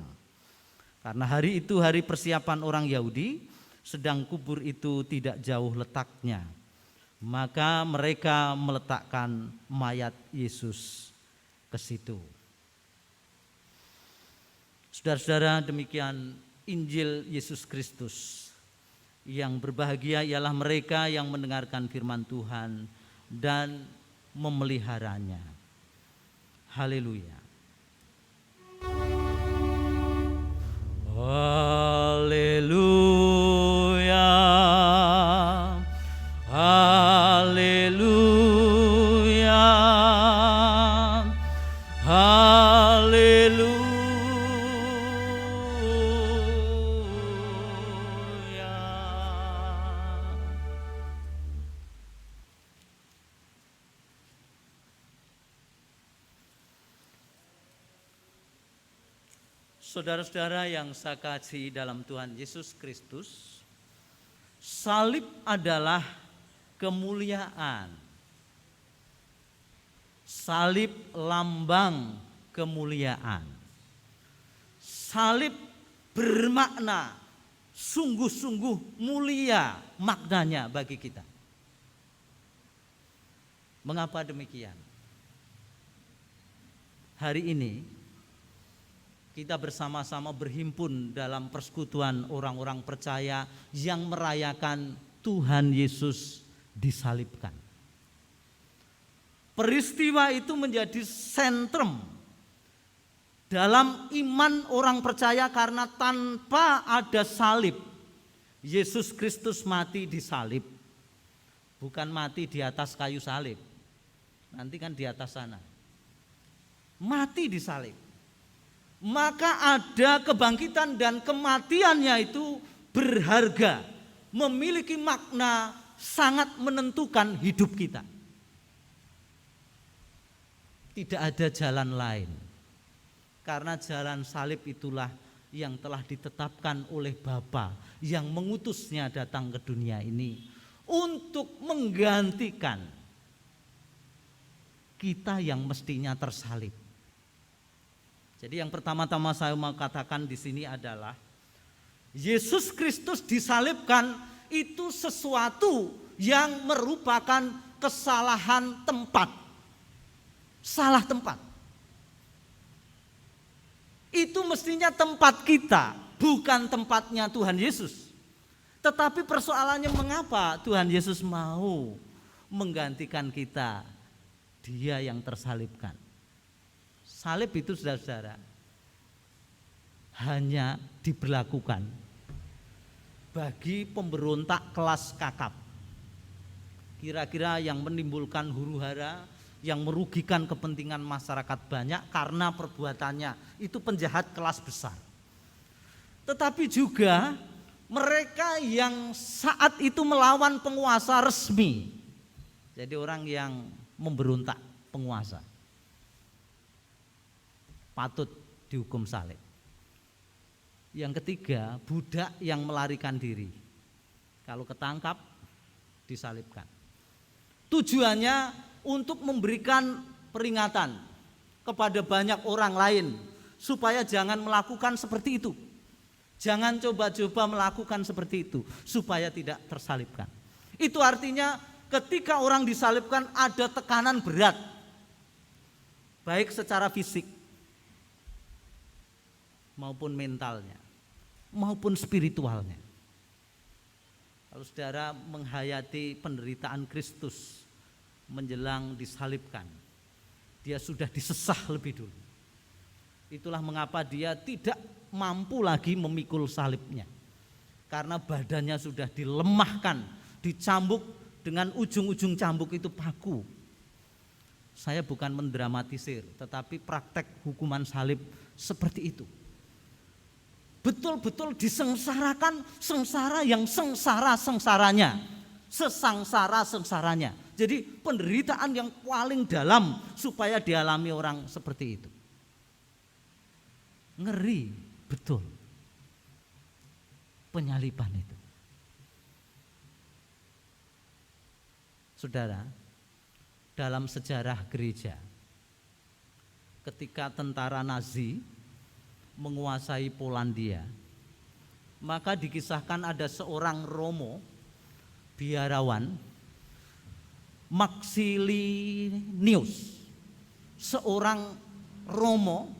Karena hari itu hari persiapan orang Yahudi, sedang kubur itu tidak jauh letaknya. Maka mereka meletakkan mayat Yesus ke situ. Saudara-saudara, demikian Injil Yesus Kristus. Yang berbahagia ialah mereka yang mendengarkan firman Tuhan dan memeliharanya. Haleluya. Haleluya. Haleluya. Haleluya. Saudara-saudara yang saya kasihi dalam Tuhan Yesus Kristus, salib adalah kemuliaan. Salib lambang kemuliaan. Salib bermakna sungguh-sungguh mulia maknanya bagi kita. Mengapa demikian? Hari ini kita bersama-sama berhimpun dalam persekutuan orang-orang percaya yang merayakan Tuhan Yesus disalibkan. Peristiwa itu menjadi sentrum dalam iman orang percaya karena tanpa ada salib, Yesus Kristus mati disalib. Bukan mati di atas kayu salib, nanti kan di atas sana. Mati disalib. Maka ada kebangkitan dan kematiannya itu berharga, memiliki makna sangat menentukan hidup kita. Tidak ada jalan lain, karena jalan salib itulah yang telah ditetapkan oleh Bapa yang mengutusnya datang ke dunia ini untuk menggantikan kita yang mestinya tersalib. Jadi yang pertama-tama saya mau katakan di sini adalah Yesus Kristus disalibkan itu sesuatu yang merupakan kesalahan tempat. Salah tempat. Itu mestinya tempat kita, bukan tempatnya Tuhan Yesus. Tetapi persoalannya mengapa Tuhan Yesus mau menggantikan kita, Dia yang tersalibkan. Salib itu saudara-saudara hanya diberlakukan bagi pemberontak kelas kakap. Kira-kira yang menimbulkan huru-hara, yang merugikan kepentingan masyarakat banyak karena perbuatannya. Itu penjahat kelas besar. Tetapi juga mereka yang saat itu melawan penguasa resmi. Jadi orang yang memberontak penguasa patut dihukum salib. Yang ketiga, budak yang melarikan diri. Kalau ketangkap, disalibkan. Tujuannya untuk memberikan peringatan kepada banyak orang lain supaya jangan melakukan seperti itu. Jangan coba-coba melakukan seperti itu supaya tidak tersalibkan. Itu artinya ketika orang disalibkan ada tekanan berat, baik secara fisik maupun mentalnya, maupun spiritualnya. Kalau saudara menghayati penderitaan Kristus menjelang disalibkan, dia sudah disesah lebih dulu. Itulah mengapa dia tidak mampu lagi memikul salibnya, karena badannya sudah dilemahkan, dicambuk dengan ujung-ujung cambuk itu paku. Saya bukan mendramatisir, tetapi praktek hukuman salib seperti itu. Betul-betul disengsarakan, sengsara yang sengsara-sengsaranya, sesangsara-sengsaranya. Jadi penderitaan yang paling dalam supaya dialami orang seperti itu. Ngeri betul penyaliban itu. Saudara, dalam sejarah gereja, ketika tentara Nazi menguasai Polandia, maka dikisahkan ada seorang Romo biarawan, Maxilinius, seorang Romo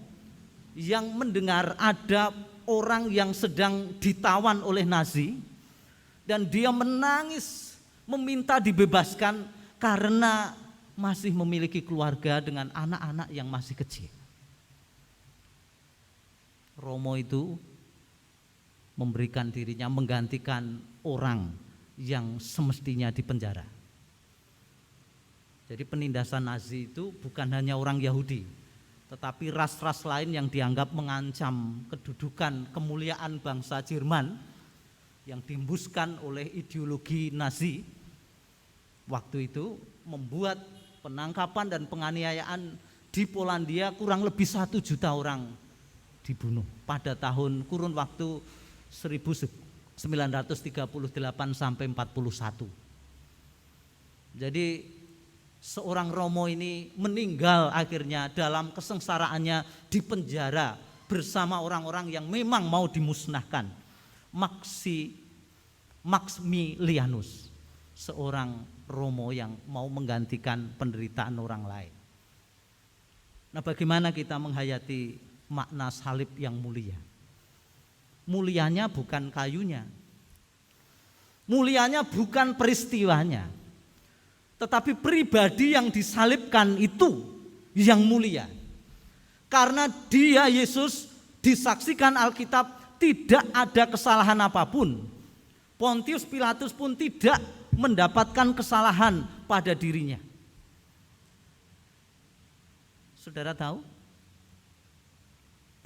yang mendengar ada orang yang sedang ditawan oleh Nazi, dan dia menangis meminta dibebaskan karena masih memiliki keluarga dengan anak-anak yang masih kecil. Romo itu memberikan dirinya menggantikan orang yang semestinya dipenjara. Jadi penindasan Nazi itu bukan hanya orang Yahudi, tetapi ras-ras lain yang dianggap mengancam kedudukan kemuliaan bangsa Jerman yang dihembuskan oleh ideologi Nazi. Waktu itu membuat penangkapan dan penganiayaan di Polandia kurang lebih 1 juta orang dibunuh pada tahun kurun waktu 1938 sampai 41. Jadi seorang Romo ini meninggal akhirnya dalam kesengsaraannya di penjara bersama orang-orang yang memang mau dimusnahkan. Maximilianus, seorang Romo yang mau menggantikan penderitaan orang lain. Nah, bagaimana kita menghayati makna salib yang mulia? Mulianya bukan kayunya, mulianya bukan peristiwanya, tetapi pribadi yang disalibkan itu yang mulia. Karena dia, Yesus, disaksikan Alkitab tidak ada kesalahan apapun. Pontius Pilatus pun tidak mendapatkan kesalahan pada dirinya. Saudara tahu?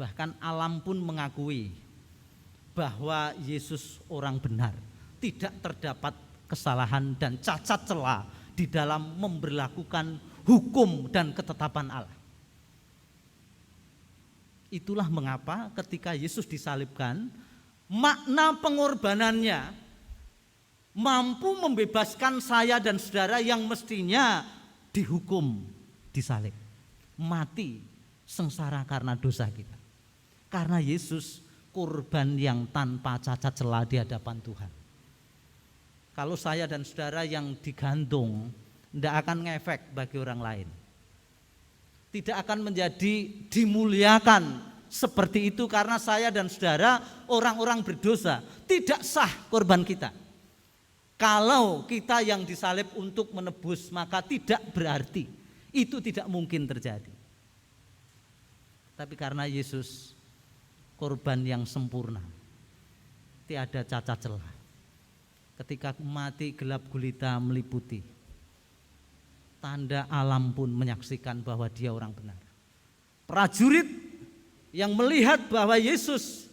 Bahkan alam pun mengakui bahwa Yesus orang benar, tidak terdapat kesalahan dan cacat celah di dalam memberlakukan hukum dan ketetapan Allah. Itulah mengapa ketika Yesus disalibkan, makna pengorbanannya mampu membebaskan saya dan saudara yang mestinya dihukum, disalib, mati sengsara karena dosa kita. Karena Yesus korban yang tanpa cacat celah di hadapan Tuhan. Kalau saya dan saudara yang digantung, tidak akan ngefek bagi orang lain, tidak akan menjadi dimuliakan seperti itu karena saya dan saudara orang-orang berdosa. Tidak sah korban kita. Kalau kita yang disalib untuk menebus, maka tidak berarti, itu tidak mungkin terjadi. Tapi karena Yesus korban yang sempurna, tiada cacat celah. Ketika mati gelap gulita meliputi, tanda alam pun menyaksikan bahwa dia orang benar. Prajurit yang melihat bahwa Yesus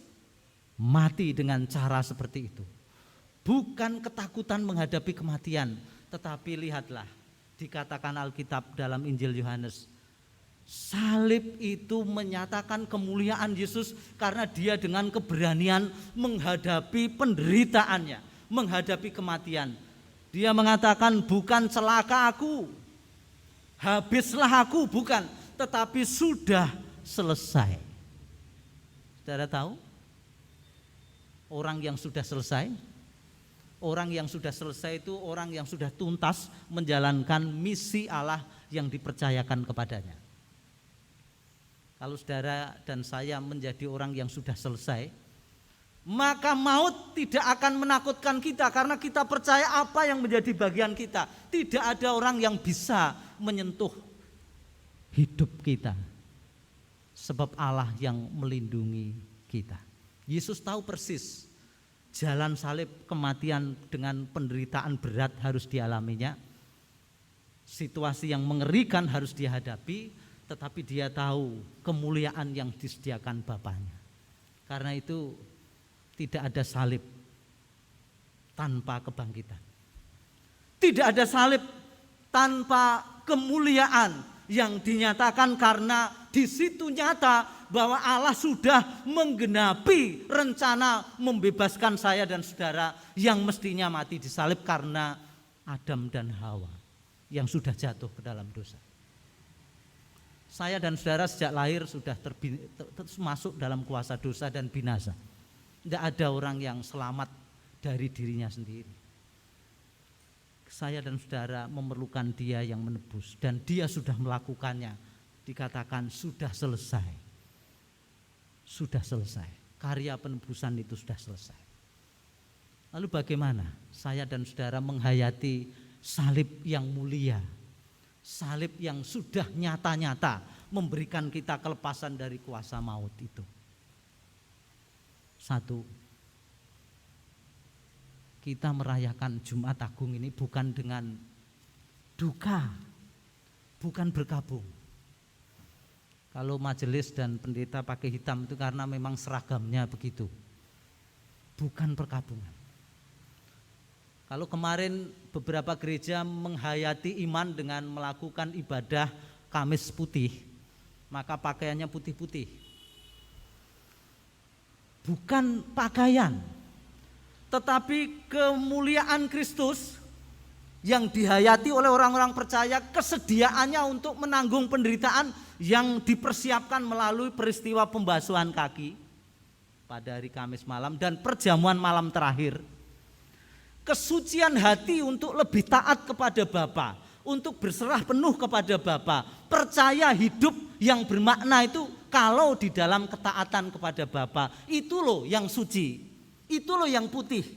mati dengan cara seperti itu, bukan ketakutan menghadapi kematian, tetapi lihatlah, dikatakan Alkitab dalam Injil Yohanes, salib itu menyatakan kemuliaan Yesus karena dia dengan keberanian menghadapi penderitaannya, menghadapi kematian. Dia mengatakan, bukan celaka aku, habislah aku, bukan, tetapi sudah selesai. Saudara tahu, orang yang sudah selesai, orang yang sudah selesai itu orang yang sudah tuntas menjalankan misi Allah yang dipercayakan kepadanya. Kalau saudara dan saya menjadi orang yang sudah selesai, maka maut tidak akan menakutkan kita karena kita percaya apa yang menjadi bagian kita. Tidak ada orang yang bisa menyentuh hidup kita, sebab Allah yang melindungi kita. Yesus tahu persis jalan salib, kematian dengan penderitaan berat harus dialaminya, situasi yang mengerikan harus dihadapi, tetapi dia tahu kemuliaan yang disediakan Bapaknya. Karena itu tidak ada salib tanpa kebangkitan. Tidak ada salib tanpa kemuliaan yang dinyatakan, karena di situ nyata bahwa Allah sudah menggenapi rencana membebaskan saya dan saudara yang mestinya mati disalib karena Adam dan Hawa yang sudah jatuh ke dalam dosa. Saya dan saudara sejak lahir sudah masuk dalam kuasa dosa dan binasa. Tidak ada orang yang selamat dari dirinya sendiri. Saya dan saudara memerlukan Dia yang menebus, dan Dia sudah melakukannya. Dikatakan sudah selesai. sudah selesai. Karya penebusan itu sudah selesai. Lalu bagaimana saya dan saudara menghayati salib yang mulia, salib yang sudah nyata-nyata memberikan kita kelepasan dari kuasa maut itu? Satu, kita merayakan Jumat Agung ini bukan dengan duka, bukan berkabung. Kalau majelis dan pendeta pakai hitam itu karena memang seragamnya begitu, bukan perkabungan. Kalau kemarin beberapa gereja menghayati iman dengan melakukan ibadah Kamis putih, maka pakaiannya putih-putih. Bukan pakaian, tetapi kemuliaan Kristus yang dihayati oleh orang-orang percaya, kesediaannya untuk menanggung penderitaan yang dipersiapkan melalui peristiwa pembasuhan kaki pada hari Kamis malam dan perjamuan malam terakhir. Kesucian hati untuk lebih taat kepada Bapa, untuk berserah penuh kepada Bapa, percaya hidup yang bermakna itu kalau di dalam ketaatan kepada Bapa. Itu loh yang suci, itu loh yang putih.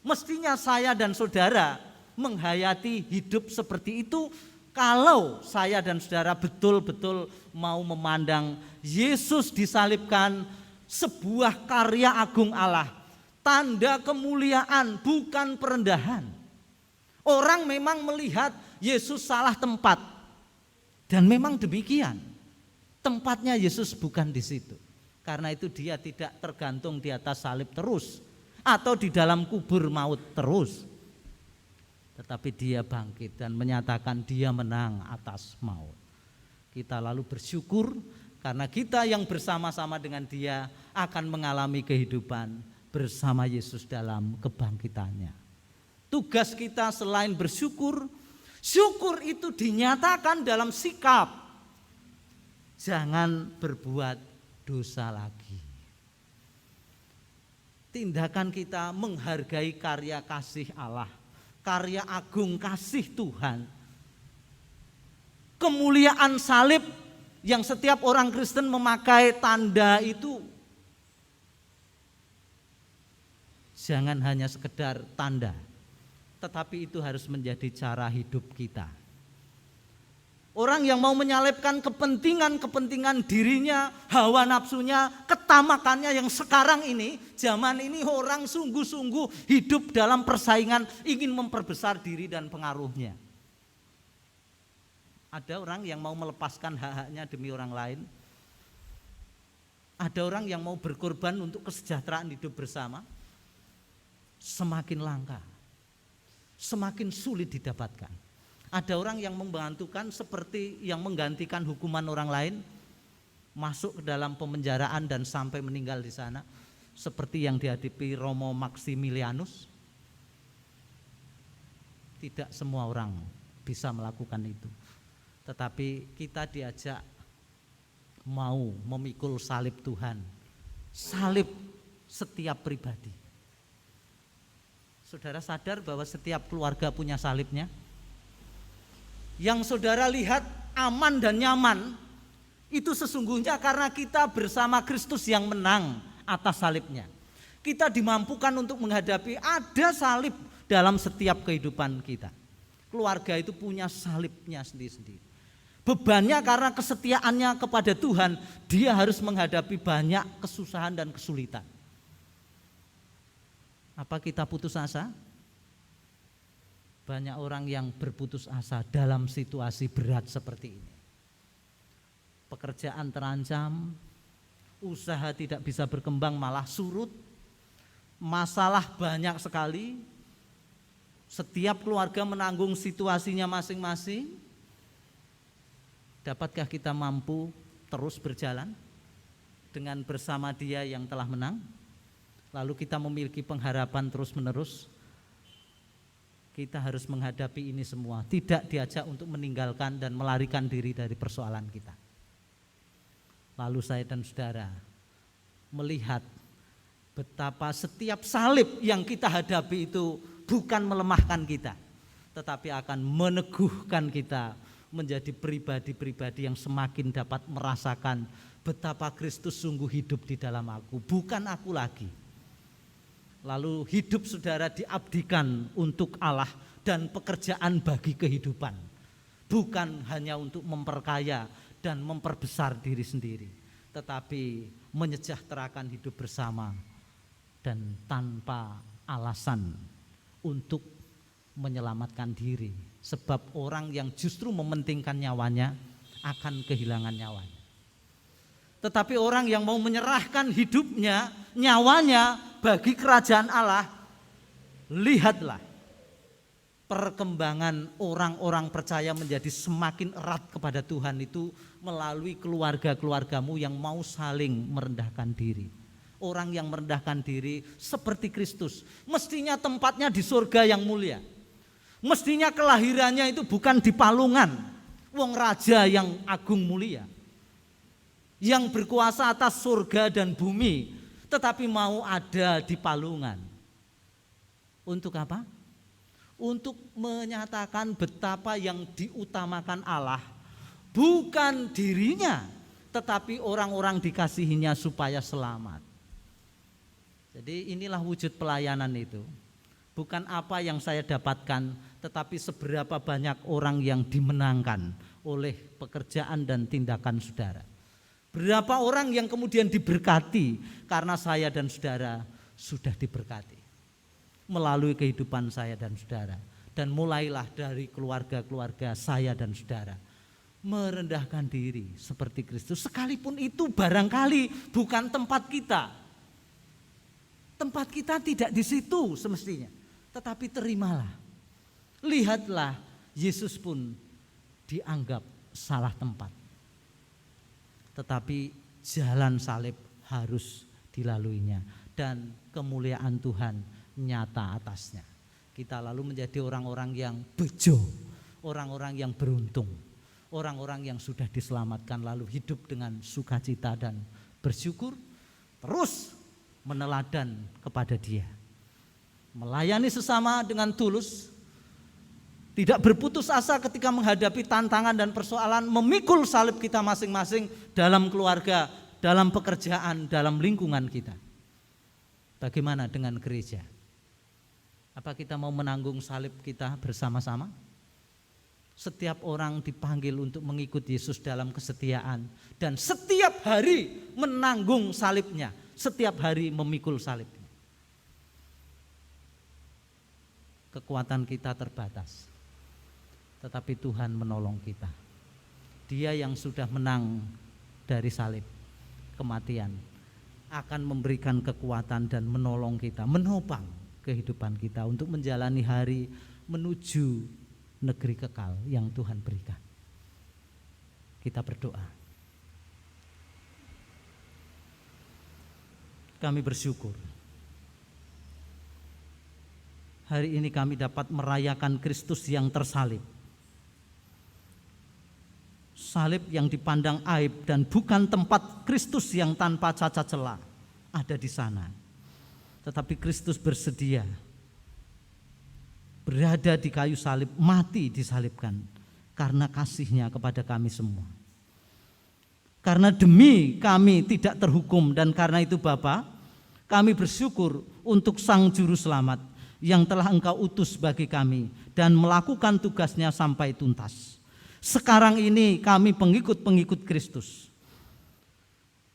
Mestinya saya dan saudara menghayati hidup seperti itu kalau saya dan saudara betul-betul mau memandang Yesus disalibkan sebuah karya agung Allah, tanda kemuliaan bukan perendahan. Orang memang melihat Yesus salah tempat, dan memang demikian. Tempatnya Yesus bukan di situ. Karena itu dia tidak tergantung di atas salib terus atau di dalam kubur maut terus. Tetapi dia bangkit dan menyatakan dia menang atas maut. Kita lalu bersyukur karena kita yang bersama-sama dengan dia akan mengalami kehidupan bersama Yesus dalam kebangkitannya. Tugas kita selain bersyukur, syukur itu dinyatakan dalam sikap. Jangan berbuat dosa lagi. Tindakan kita menghargai karya kasih Allah, karya agung kasih Tuhan. Kemuliaan salib yang setiap orang Kristen memakai tanda itu jangan hanya sekedar tanda, tetapi itu harus menjadi cara hidup kita. Orang yang mau menyalibkan kepentingan dirinya, hawa nafsunya, ketamakannya yang sekarang ini, zaman ini orang sungguh-sungguh hidup dalam persaingan ingin memperbesar diri dan pengaruhnya. Ada orang yang mau melepaskan hak-haknya demi orang lain. Ada orang yang mau berkorban untuk kesejahteraan hidup bersama. Semakin langka, semakin sulit didapatkan. Ada orang yang membantukan seperti yang menggantikan hukuman orang lain, masuk ke dalam pemenjaraan dan sampai meninggal di sana, seperti yang dihadapi Romo Maximilianus. Tidak semua orang bisa melakukan itu, tetapi kita diajak mau memikul salib Tuhan, salib setiap pribadi. Saudara sadar bahwa setiap keluarga punya salibnya? Yang saudara lihat aman dan nyaman itu sesungguhnya karena kita bersama Kristus yang menang atas salibnya. Kita dimampukan untuk menghadapi ada salib dalam setiap kehidupan kita. Keluarga itu punya salibnya sendiri-sendiri. Bebannya karena kesetiaannya kepada Tuhan, dia harus menghadapi banyak kesusahan dan kesulitan. Apa kita putus asa? Banyak orang yang berputus asa dalam situasi berat seperti ini. Pekerjaan terancam, usaha tidak bisa berkembang malah surut, masalah banyak sekali. Setiap keluarga menanggung situasinya masing-masing. Dapatkah kita mampu terus berjalan dengan bersama Dia yang telah menang? Lalu kita memiliki pengharapan terus-menerus. Kita harus menghadapi ini semua, tidak diajak untuk meninggalkan dan melarikan diri dari persoalan kita. Lalu saya dan saudara melihat betapa setiap salib yang kita hadapi itu bukan melemahkan kita, tetapi akan meneguhkan kita menjadi pribadi-pribadi yang semakin dapat merasakan betapa Kristus sungguh hidup di dalam aku, bukan aku lagi. Lalu hidup saudara diabdikan untuk Allah dan pekerjaan bagi kehidupan, bukan hanya untuk memperkaya dan memperbesar diri sendiri, tetapi menyejahterakan hidup bersama dan tanpa alasan untuk menyelamatkan diri. Sebab orang yang justru mementingkan nyawanya akan kehilangan nyawanya. Tetapi orang yang mau menyerahkan hidupnya, nyawanya bagi kerajaan Allah, lihatlah perkembangan orang-orang percaya menjadi semakin erat kepada Tuhan itu melalui keluarga-keluargamu yang mau saling merendahkan diri. Orang yang merendahkan diri seperti Kristus, mestinya tempatnya di surga yang mulia. Mestinya kelahirannya itu bukan di palungan, wong raja yang agung mulia, yang berkuasa atas surga dan bumi, tetapi mau ada di palungan. Untuk apa? Untuk menyatakan betapa yang diutamakan Allah bukan dirinya, tetapi orang-orang dikasihinya supaya selamat. Jadi inilah wujud pelayanan itu. Bukan apa yang saya dapatkan, tetapi seberapa banyak orang yang dimenangkan oleh pekerjaan dan tindakan saudara. Berapa orang yang kemudian diberkati karena saya dan saudara sudah diberkati melalui kehidupan saya dan saudara. Dan mulailah dari keluarga-keluarga saya dan saudara merendahkan diri seperti Kristus, sekalipun itu barangkali bukan tempat kita. Tempat kita tidak di situ semestinya. Tetapi terimalah, lihatlah Yesus pun dianggap salah tempat. Tetapi jalan salib harus dilaluinya dan kemuliaan Tuhan nyata atasnya. Kita lalu menjadi orang-orang yang bejo, orang-orang yang beruntung, orang-orang yang sudah diselamatkan lalu hidup dengan sukacita dan bersyukur, terus meneladan kepada Dia. Melayani sesama dengan tulus, tidak berputus asa ketika menghadapi tantangan dan persoalan, memikul salib kita masing-masing dalam keluarga, dalam pekerjaan, dalam lingkungan kita. Bagaimana dengan gereja? Apa kita mau menanggung salib kita bersama-sama? Setiap orang dipanggil untuk mengikut Yesus dalam kesetiaan dan setiap hari menanggung salibnya, setiap hari memikul salibnya. Kekuatan kita terbatas, tetapi Tuhan menolong kita. Dia yang sudah menang dari salib, kematian, akan memberikan kekuatan dan menolong kita, menopang kehidupan kita untuk menjalani hari menuju negeri kekal yang Tuhan berikan. Kita berdoa. Kami bersyukur hari ini kami dapat merayakan Kristus yang tersalib. Salib yang dipandang aib dan bukan tempat Kristus yang tanpa cacat celah ada di sana. Tetapi Kristus bersedia berada di kayu salib, mati disalibkan karena kasih-Nya kepada kami semua. Karena demi kami tidak terhukum dan karena itu Bapa, kami bersyukur untuk Sang Juru Selamat yang telah Engkau utus bagi kami dan melakukan tugasnya sampai tuntas. Sekarang ini kami pengikut-pengikut Kristus,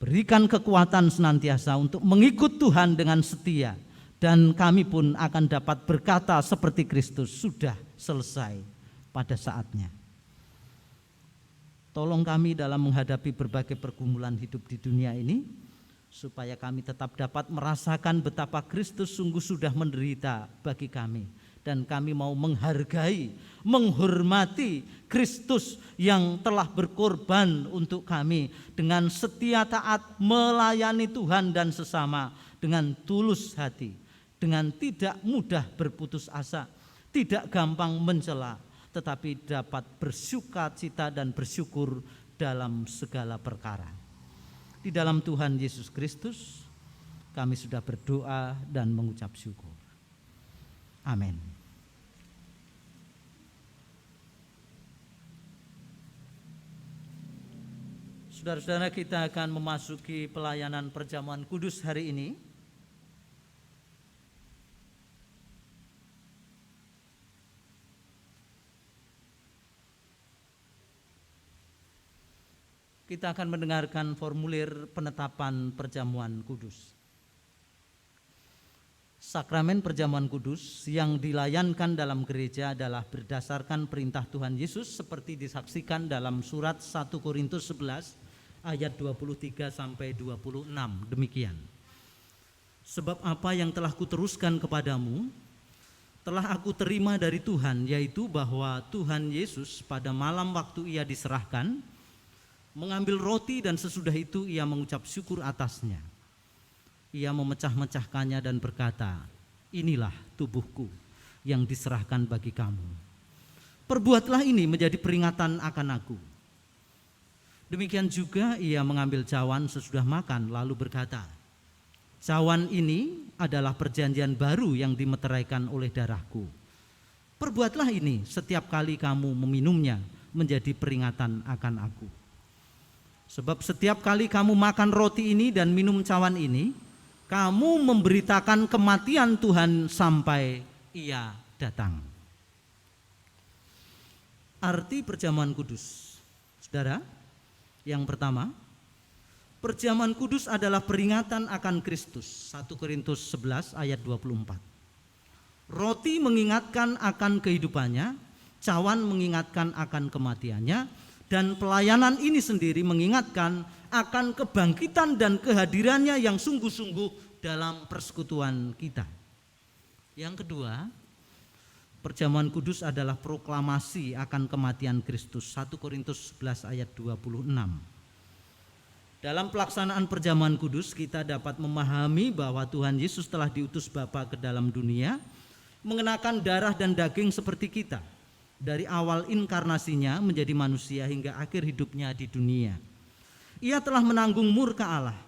berikan kekuatan senantiasa untuk mengikut Tuhan dengan setia, dan kami pun akan dapat berkata seperti Kristus, sudah selesai pada saatnya. Tolong kami dalam menghadapi berbagai pergumulan hidup di dunia ini, supaya kami tetap dapat merasakan betapa Kristus sungguh sudah menderita bagi kami. Dan kami mau menghargai, menghormati Kristus yang telah berkorban untuk kami dengan setia taat melayani Tuhan dan sesama dengan tulus hati, dengan tidak mudah berputus asa, tidak gampang mencela, tetapi dapat bersukacita dan bersyukur dalam segala perkara. Di dalam Tuhan Yesus Kristus kami sudah berdoa dan mengucap syukur. Amin. Saudara-saudara, kita akan memasuki pelayanan perjamuan kudus hari ini. Kita akan mendengarkan formulir penetapan perjamuan kudus. Sakramen perjamuan kudus yang dilayankan dalam gereja adalah berdasarkan perintah Tuhan Yesus seperti disaksikan dalam surat 1 Korintus 11 ayat 23 sampai 26. Demikian. Sebab apa yang telah kuteruskan kepadamu telah aku terima dari Tuhan, yaitu bahwa Tuhan Yesus pada malam waktu ia diserahkan mengambil roti dan sesudah itu ia mengucap syukur atasnya. Ia memecah-mecahkannya dan berkata, inilah tubuhku yang diserahkan bagi kamu. Perbuatlah ini menjadi peringatan akan aku. Demikian juga ia mengambil cawan sesudah makan lalu berkata, cawan ini adalah perjanjian baru yang dimeteraikan oleh darahku. Perbuatlah ini setiap kali kamu meminumnya menjadi peringatan akan aku. Sebab setiap kali kamu makan roti ini dan minum cawan ini, kamu memberitakan kematian Tuhan sampai ia datang. Arti perjamuan kudus. Saudara, yang pertama, perjamuan kudus adalah peringatan akan Kristus. 1 Korintus 11 ayat 24. Roti mengingatkan akan kehidupannya, cawan mengingatkan akan kematiannya, dan pelayanan ini sendiri mengingatkan akan kebangkitan dan kehadirannya yang sungguh-sungguh dalam persekutuan kita. Yang kedua, perjamuan kudus adalah proklamasi akan kematian Kristus. 1 Korintus 11 ayat 26. Dalam pelaksanaan perjamuan kudus kita dapat memahami bahwa Tuhan Yesus telah diutus Bapa ke dalam dunia mengenakan darah dan daging seperti kita, dari awal inkarnasinya menjadi manusia hingga akhir hidupnya di dunia. Ia telah menanggung murka Allah,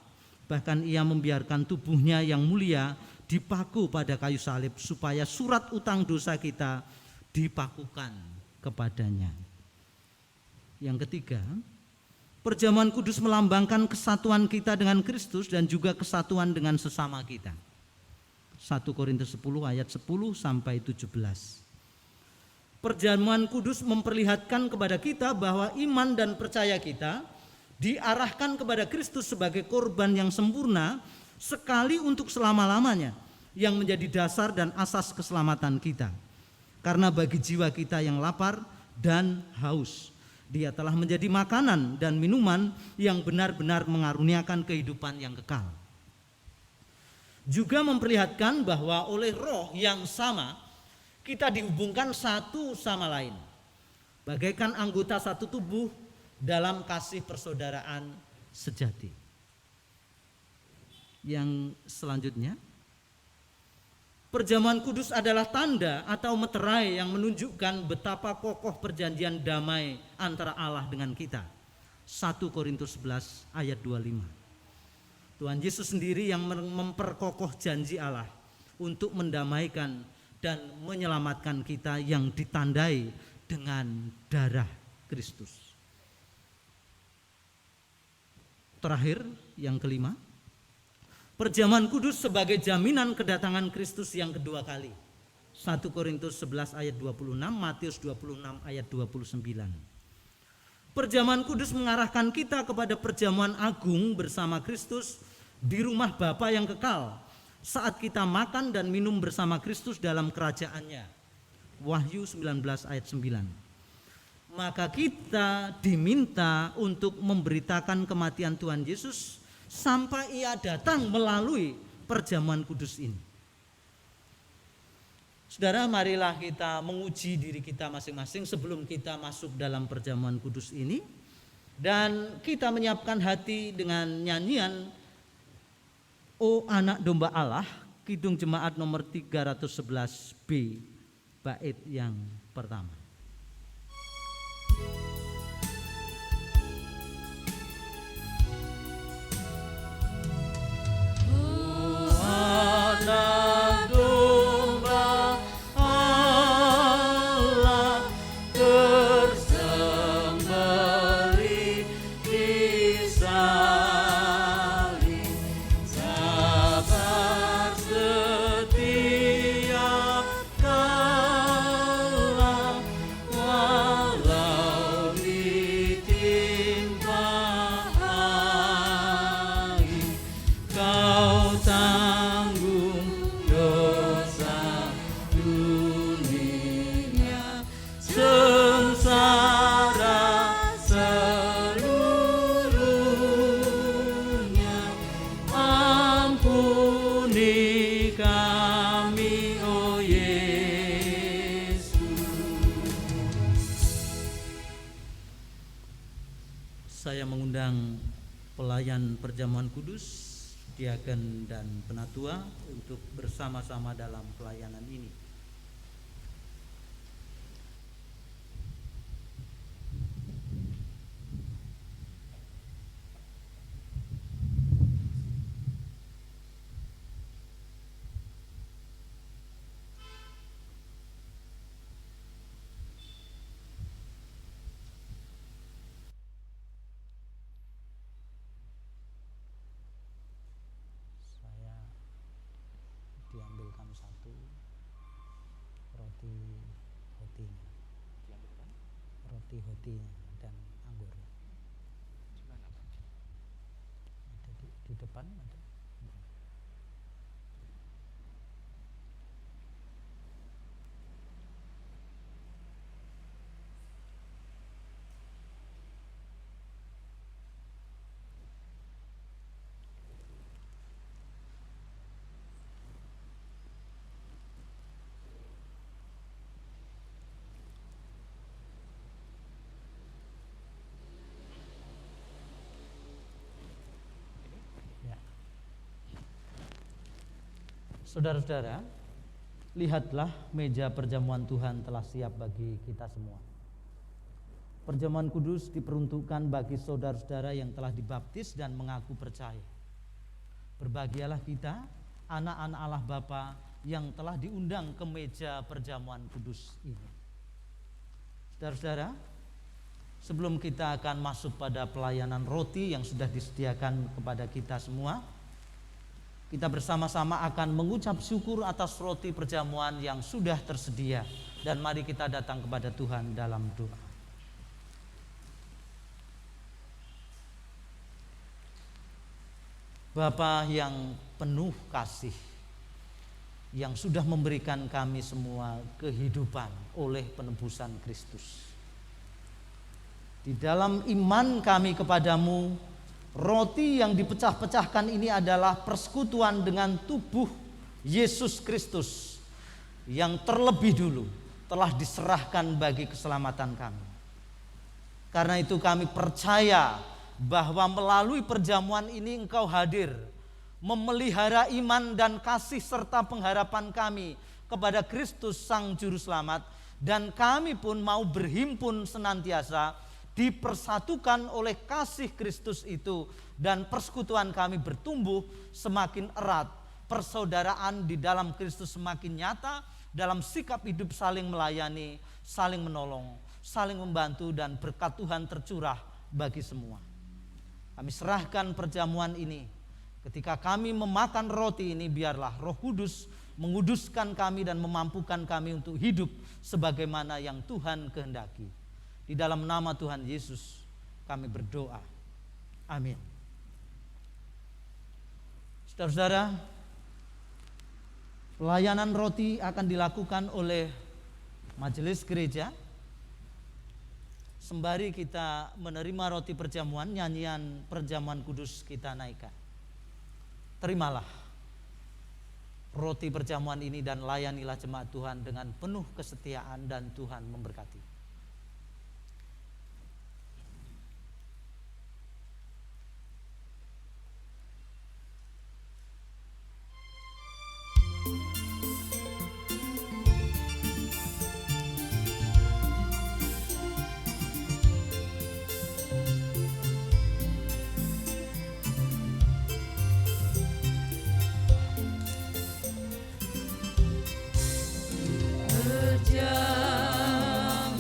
bahkan ia membiarkan tubuhnya yang mulia dipaku pada kayu salib supaya surat utang dosa kita dipakukan kepadanya. Yang ketiga, perjamuan kudus melambangkan kesatuan kita dengan Kristus dan juga kesatuan dengan sesama kita. 1 Korintus 10 ayat 10 sampai 17. Perjamuan kudus memperlihatkan kepada kita bahwa iman dan percaya kita diarahkan kepada Kristus sebagai korban yang sempurna sekali untuk selama-lamanya, yang menjadi dasar dan asas keselamatan kita. Karena bagi jiwa kita yang lapar dan haus, Dia telah menjadi makanan dan minuman yang benar-benar mengaruniakan kehidupan yang kekal. Juga memperlihatkan bahwa oleh roh yang sama kita dihubungkan satu sama lain, bagaikan anggota satu tubuh dalam kasih persaudaraan sejati. Yang selanjutnya, perjamuan kudus adalah tanda atau meterai yang menunjukkan betapa kokoh perjanjian damai antara Allah dengan kita. 1 Korintus 11 ayat 25. Tuhan Yesus sendiri yang memperkokoh janji Allah untuk mendamaikan dan menyelamatkan kita yang ditandai dengan darah Kristus. Terakhir, yang kelima, perjamuan kudus sebagai jaminan kedatangan Kristus yang kedua kali. 1 Korintus 11 ayat 26, Matius 26 ayat 29. Perjamuan kudus mengarahkan kita kepada perjamuan agung bersama Kristus di rumah Bapa yang kekal, saat kita makan dan minum bersama Kristus dalam kerajaannya. Wahyu 19 ayat 9. Maka kita diminta untuk memberitakan kematian Tuhan Yesus sampai ia datang melalui perjamuan kudus ini. Saudara, marilah kita menguji diri kita masing-masing sebelum kita masuk dalam perjamuan kudus ini, dan kita menyiapkan hati dengan nyanyian O Anak Domba Allah, Kidung Jemaat nomor 311B, bait yang pertama. Anak domba Allah tersembelih di Saya mengundang pelayan perjamuan kudus, diaken dan penatua untuk bersama-sama dalam pelayanan ini. Diambilkan satu roti hotinya, roti hotinya dan anggurnya. Ada di depan ada. Saudara-saudara, lihatlah meja perjamuan Tuhan telah siap bagi kita semua. Perjamuan kudus diperuntukkan bagi saudara-saudara yang telah dibaptis dan mengaku percaya. Berbahagialah kita, anak-anak Allah Bapa yang telah diundang ke meja perjamuan kudus ini. Saudara-saudara, sebelum kita akan masuk pada pelayanan roti yang sudah disediakan kepada kita semua, kita bersama-sama akan mengucap syukur atas roti perjamuan yang sudah tersedia. Dan mari kita datang kepada Tuhan dalam doa. Bapa yang penuh kasih, yang sudah memberikan kami semua kehidupan oleh penebusan Kristus. Di dalam iman kami kepadamu, roti yang dipecah-pecahkan ini adalah persekutuan dengan tubuh Yesus Kristus yang terlebih dulu telah diserahkan bagi keselamatan kami. Karena itu kami percaya bahwa melalui perjamuan ini Engkau hadir memelihara iman dan kasih serta pengharapan kami kepada Kristus Sang Juru Selamat, dan kami pun mau berhimpun senantiasa dipersatukan oleh kasih Kristus itu, dan persekutuan kami bertumbuh semakin erat, persaudaraan di dalam Kristus semakin nyata dalam sikap hidup saling melayani, saling menolong, saling membantu, dan berkat Tuhan tercurah bagi semua. Kami serahkan perjamuan ini. Ketika kami memakan roti ini, biarlah Roh Kudus menguduskan kami dan memampukan kami untuk hidup sebagaimana yang Tuhan kehendaki. Di dalam nama Tuhan Yesus kami berdoa. Amin. Saudara-saudara, pelayanan roti akan dilakukan oleh majelis gereja. Sembari kita menerima roti perjamuan, nyanyian perjamuan kudus kita naikkan. Terimalah roti perjamuan ini dan layanilah jemaat Tuhan dengan penuh kesetiaan, dan Tuhan memberkati. Perjamuan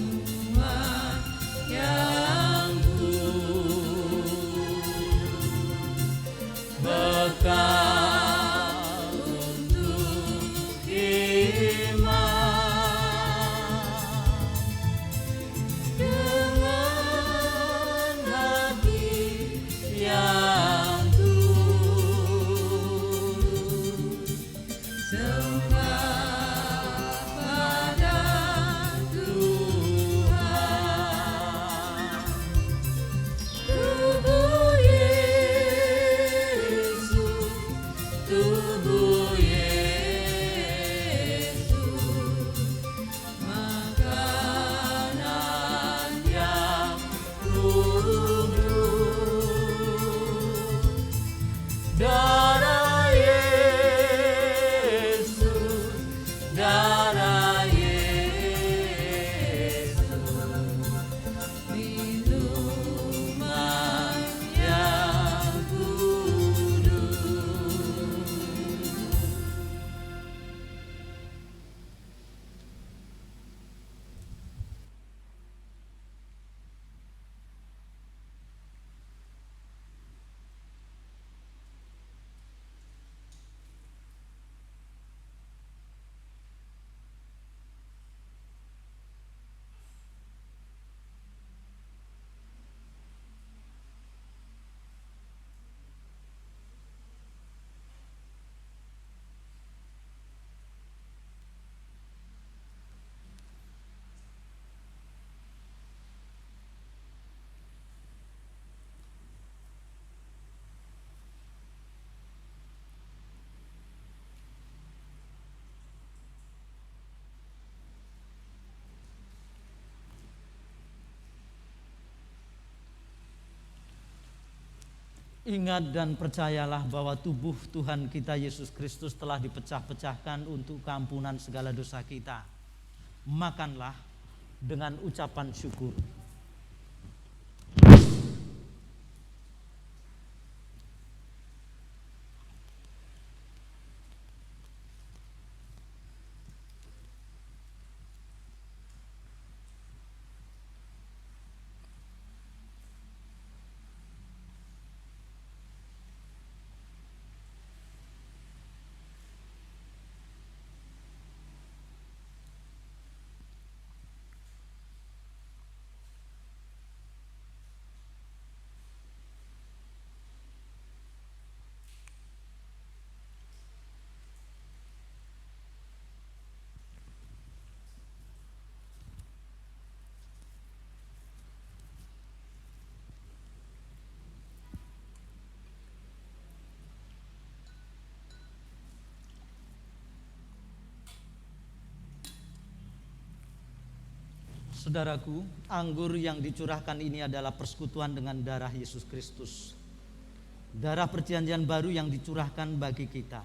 Ingat dan percayalah bahwa tubuh Tuhan kita Yesus Kristus telah dipecah-pecahkan untuk keampunan segala dosa kita. Makanlah dengan ucapan syukur. Saudaraku, anggur yang dicurahkan ini adalah persekutuan dengan darah Yesus Kristus. Darah perjanjian baru yang dicurahkan bagi kita.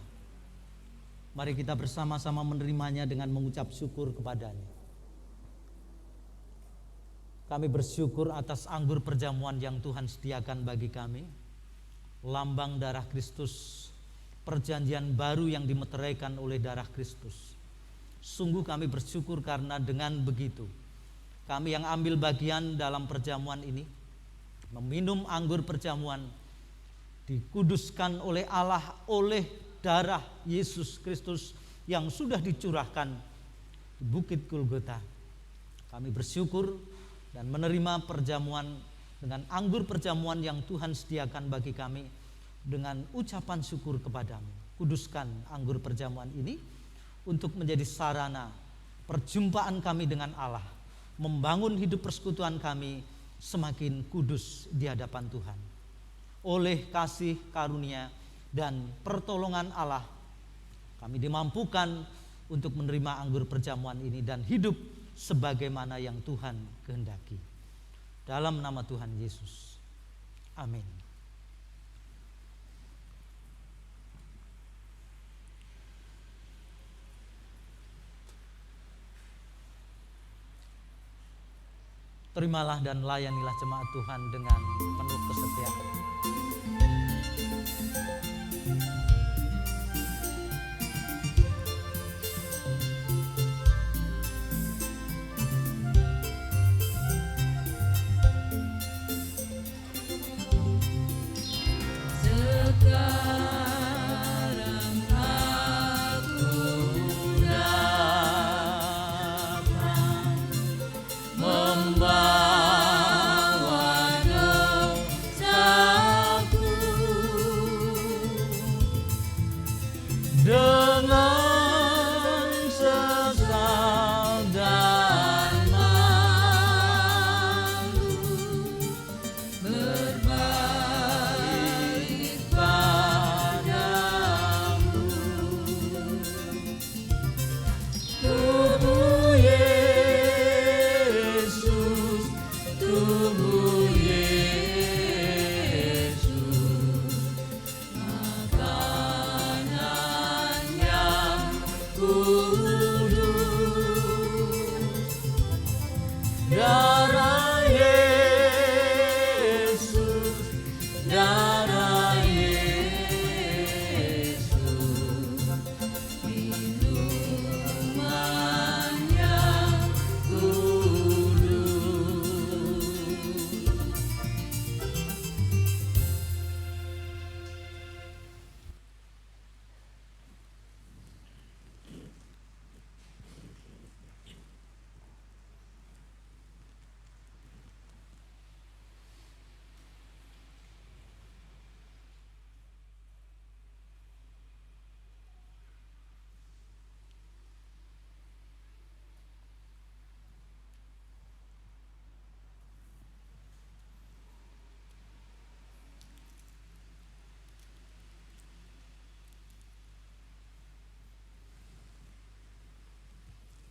Mari kita bersama-sama menerimanya dengan mengucap syukur kepadanya. Kami bersyukur atas anggur perjamuan yang Tuhan sediakan bagi kami. Lambang darah Kristus, perjanjian baru yang dimeteraikan oleh darah Kristus. Sungguh kami bersyukur karena dengan begitu kami yang ambil bagian dalam perjamuan ini, meminum anggur perjamuan, dikuduskan oleh Allah oleh darah Yesus Kristus yang sudah dicurahkan di Bukit Golgota. Kami bersyukur dan menerima perjamuan dengan anggur perjamuan yang Tuhan sediakan bagi kami dengan ucapan syukur kepadamu. Kuduskan anggur perjamuan ini untuk menjadi sarana perjumpaan kami dengan Allah, membangun hidup persekutuan kami semakin kudus di hadapan Tuhan. Oleh kasih karunia dan pertolongan Allah, kami dimampukan untuk menerima anggur perjamuan ini dan hidup sebagaimana yang Tuhan kehendaki. Dalam nama Tuhan Yesus. Amin. Terimalah dan layanilah jemaat Tuhan dengan penuh kesetiaan.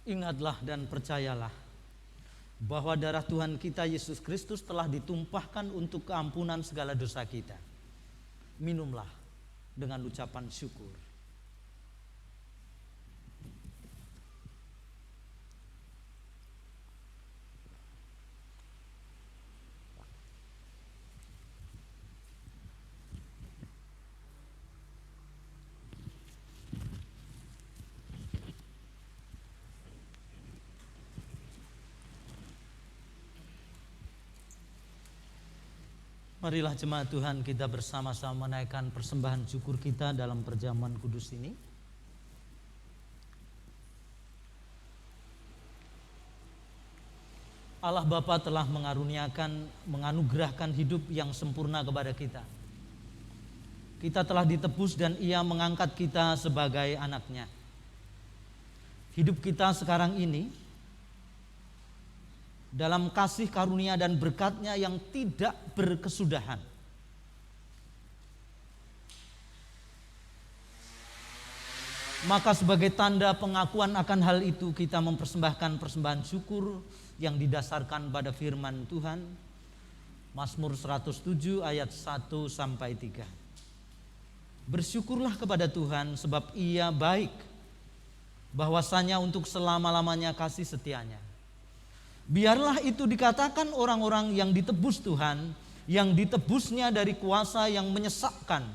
Ingatlah dan percayalah bahwa darah Tuhan kita Yesus Kristus telah ditumpahkan untuk keampunan segala dosa kita. minumlah dengan ucapan syukur. Marilah jemaat Tuhan, kita bersama-sama menaikkan persembahan syukur kita dalam perjamuan kudus ini. Allah Bapa telah menganugerahkan hidup yang sempurna kepada kita. Kita telah ditebus dan Ia mengangkat kita sebagai anak-Nya. Hidup kita sekarang ini dalam kasih karunia dan berkat-Nya yang tidak berkesudahan. Maka sebagai tanda pengakuan akan hal itu, kita mempersembahkan persembahan syukur yang didasarkan pada firman Tuhan, Mazmur 107 ayat 1-3. Bersyukurlah kepada Tuhan sebab Ia baik, bahwasanya untuk selama-lamanya kasih setianya. Biarlah itu dikatakan orang-orang yang ditebus Tuhan, yang ditebusnya dari kuasa yang menyesakkan,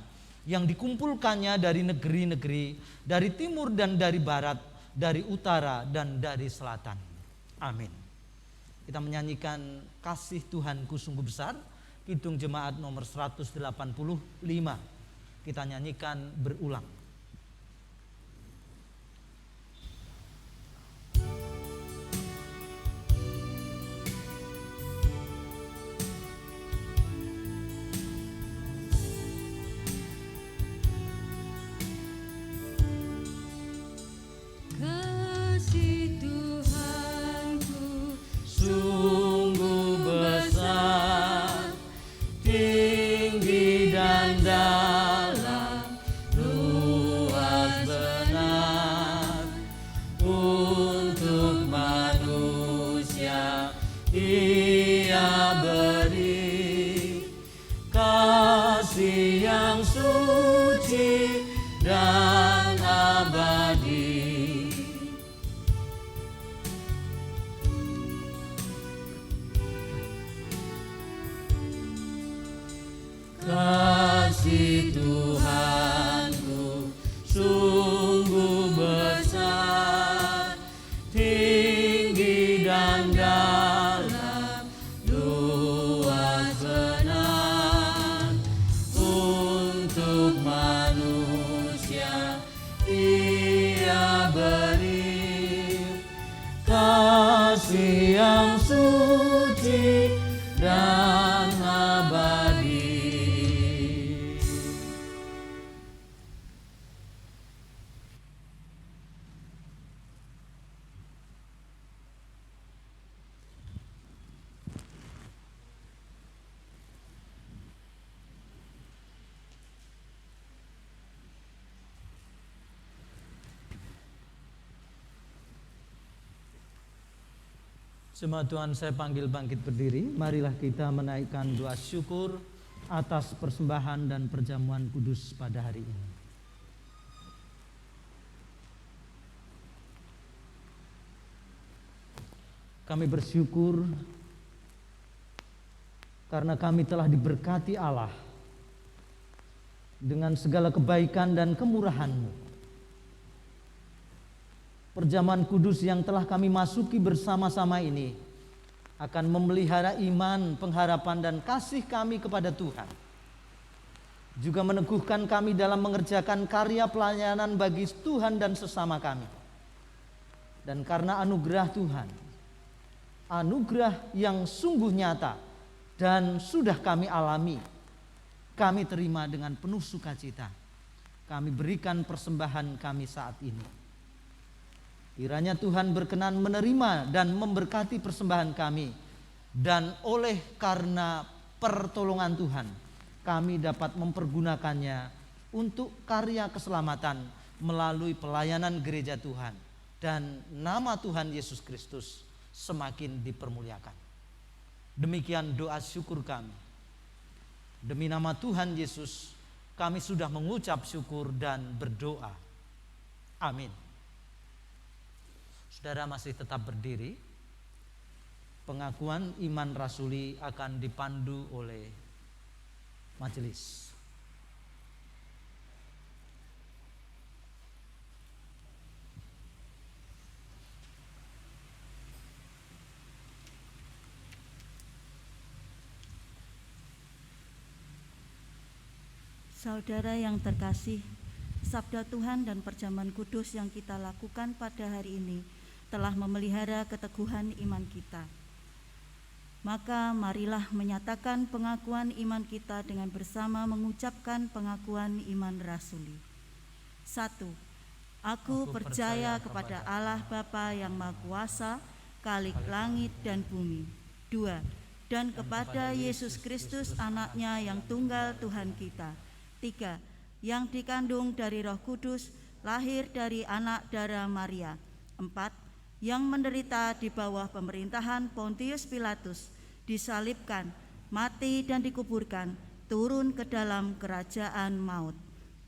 yang dikumpulkannya dari negeri-negeri, dari timur dan dari barat, dari utara dan dari selatan. Amin. Kita menyanyikan Kasih Tuhanku Sungguh Besar, Kidung Jemaat nomor 185. Kita nyanyikan berulang. Kasih Tuhanku sungguh besar, tinggi dan dalam, luas benar, untuk manusia Ia beri kasih yang suci dan abadi. Jemaat Tuhan, saya panggil bangkit berdiri. Marilah kita menaikkan doa syukur atas persembahan dan perjamuan kudus pada hari ini. Kami bersyukur karena kami telah diberkati Allah dengan segala kebaikan dan kemurahan-Mu. Perjamuan kudus yang telah kami masuki bersama-sama ini akan memelihara iman, pengharapan dan kasih kami kepada Tuhan. Juga meneguhkan kami dalam mengerjakan karya pelayanan bagi Tuhan dan sesama kami. Dan karena anugerah Tuhan, anugerah yang sungguh nyata dan sudah kami alami, kami terima dengan penuh sukacita. Kami berikan persembahan kami saat ini. Kiranya Tuhan berkenan menerima dan memberkati persembahan kami, dan oleh karena pertolongan Tuhan kami dapat mempergunakannya untuk karya keselamatan melalui pelayanan gereja Tuhan, dan nama Tuhan Yesus Kristus semakin dipermuliakan. Demikian doa syukur kami. Demi nama Tuhan Yesus kami sudah mengucap syukur dan berdoa. Amin. Saudara masih tetap berdiri. Pengakuan iman rasuli akan dipandu oleh majelis. Saudara yang terkasih, sabda Tuhan dan perjamuan kudus yang kita lakukan pada hari ini telah memelihara keteguhan iman kita. Maka marilah menyatakan pengakuan iman kita dengan bersama mengucapkan pengakuan iman rasuli. 1. Aku percaya kepada Allah Bapa yang Maha Kuasa, Khalik langit dan bumi. 2. Dan kepada Yesus Kristus anaknya yang tunggal Tuhan kita. 3. Yang dikandung dari Roh Kudus, lahir dari anak darah Maria. 4. Yang menderita di bawah pemerintahan Pontius Pilatus, disalibkan, mati dan dikuburkan, turun ke dalam kerajaan maut.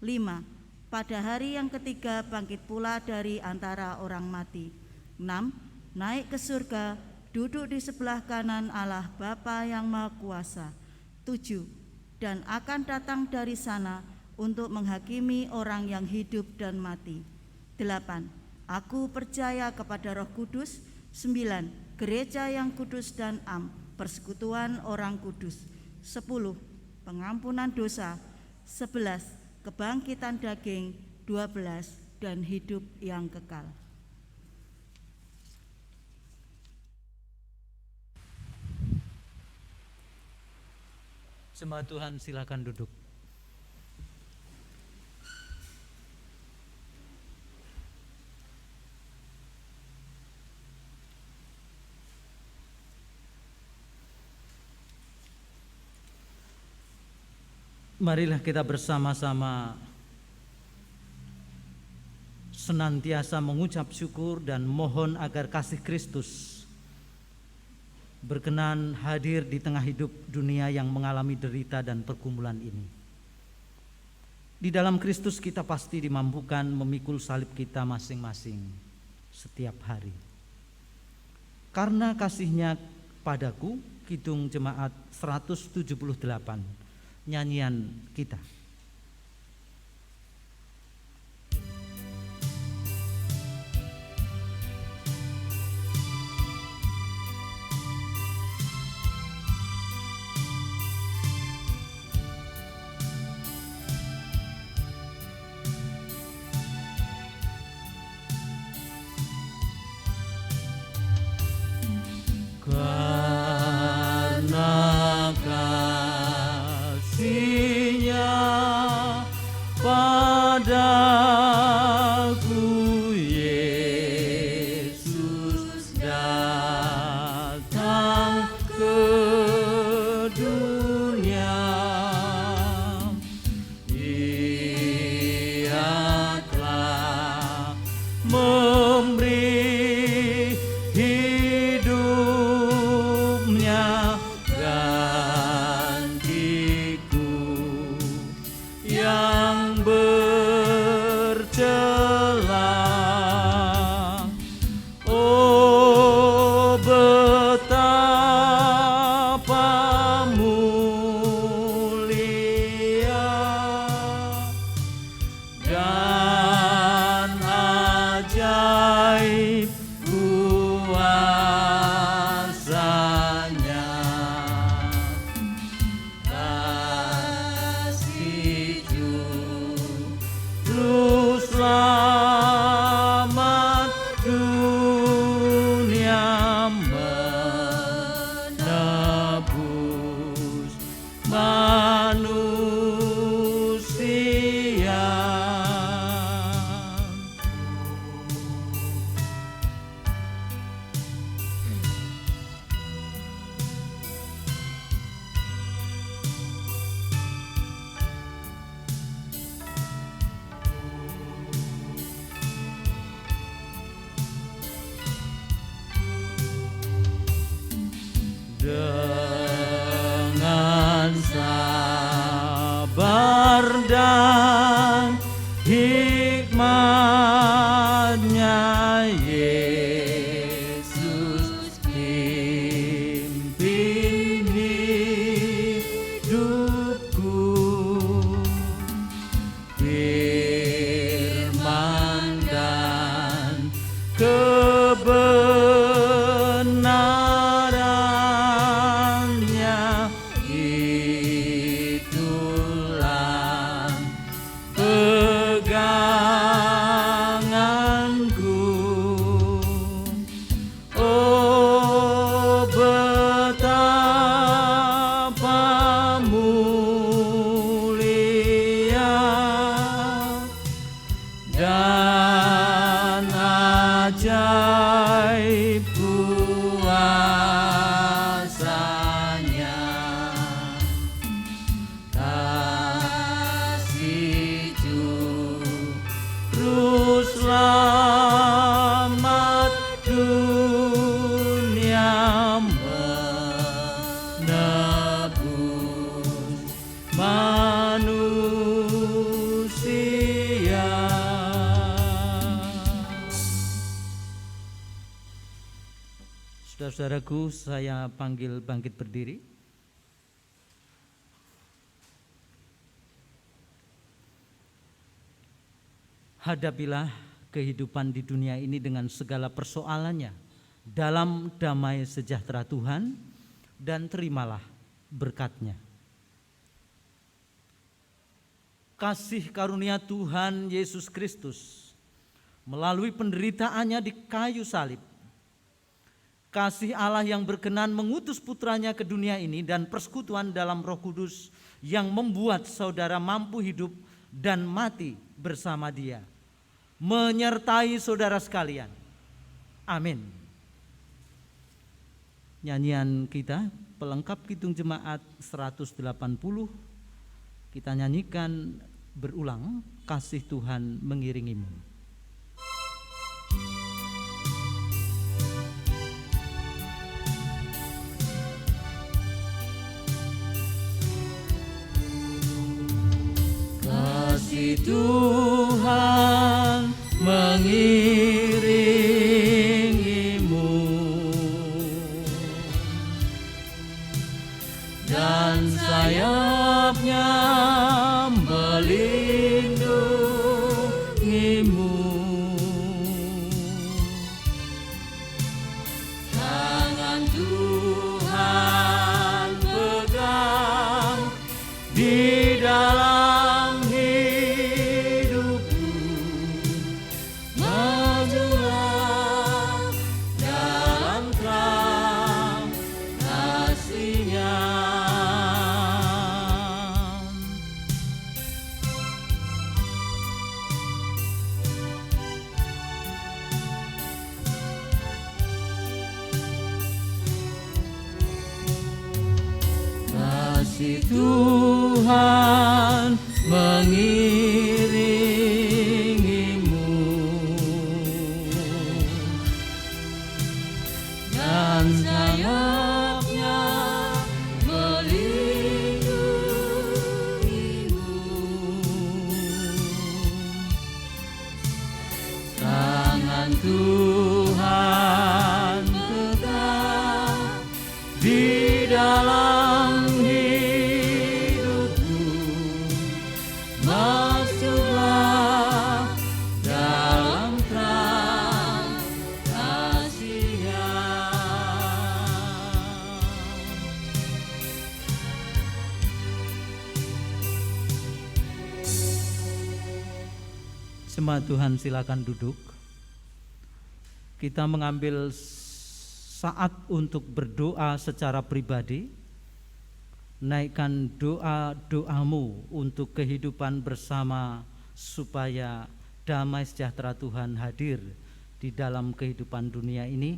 5. Pada hari yang ketiga bangkit pula dari antara orang mati. 6. Naik ke surga, duduk di sebelah kanan Allah Bapa yang Maha Kuasa. 7. Dan akan datang dari sana untuk menghakimi orang yang hidup dan mati. 8. Aku percaya kepada Roh Kudus. 9. Gereja yang kudus dan am, persekutuan orang kudus. 10. Pengampunan dosa. 11. Kebangkitan daging. 12. Dan hidup yang kekal. Jemaat Tuhan, silakan duduk. Marilah kita bersama-sama senantiasa mengucap syukur dan mohon agar kasih Kristus berkenan hadir di tengah hidup dunia yang mengalami derita dan pergumulan ini. Di dalam Kristus kita pasti dimampukan memikul salib kita masing-masing setiap hari. Karena kasih-Nya padaku, Kidung Jemaat 178, nyanyian kita. Karena kasih-Nya padaku, Yesus datang ke dunia. Ia telah memberi hidupnya gantiku yang bercela. Oh, betapa mulia dan ajaib kuasa-Nya. Kasih Juru Selamat dunia menebus manusia. Dengan dan hikmatnya Yesus pimpin hidupku. Firman dan kebenarannya itulah peganganku. Oh, betapa mulia dan ajaib kuasanya. Kasih juru selamat dunia menebus manusia. Saudara-saudaraku, saya panggil bangkit berdiri. Hadapilah kehidupan di dunia ini dengan segala persoalannya dalam damai sejahtera Tuhan, dan terimalah berkat-Nya. Kasih karunia Tuhan Yesus Kristus melalui penderitaannya di kayu salib, kasih Allah yang berkenan mengutus putranya ke dunia ini, dan persekutuan dalam Roh Kudus yang membuat saudara mampu hidup dan mati bersama Dia, menyertai saudara sekalian. Amin. Nyanyian kita pelengkap Kidung Jemaat 180, kita nyanyikan berulang, kasih Tuhan mengiringimu. Kasih Tuhan mengiringimu dan sayapnya melindungimu. Tangan Tuhan pegang di dalam hidupku, majulah dalam terang kasih-Nya. Kasih Tuhan mengiringimu dan sayapnya melindungimu. Tangan Tuhan pegang di dalam hidupku, masuklah dalam terang kasih-Nya. Jemaat Tuhan, silakan duduk. Kita mengambil saat untuk berdoa secara pribadi. Naikkan doa-doamu untuk kehidupan bersama, supaya damai sejahtera Tuhan hadir di dalam kehidupan dunia ini,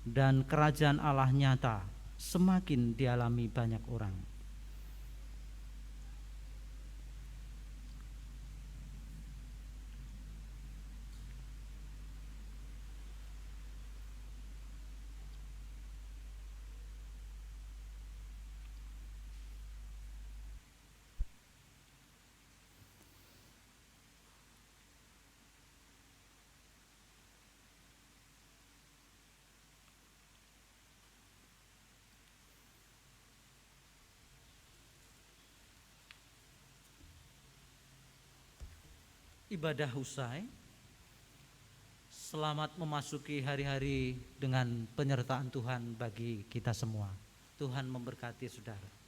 dan kerajaan Allah nyata semakin dialami banyak orang. ibadah usai. Selamat memasuki hari-hari dengan penyertaan Tuhan bagi kita semua. Tuhan memberkati saudara.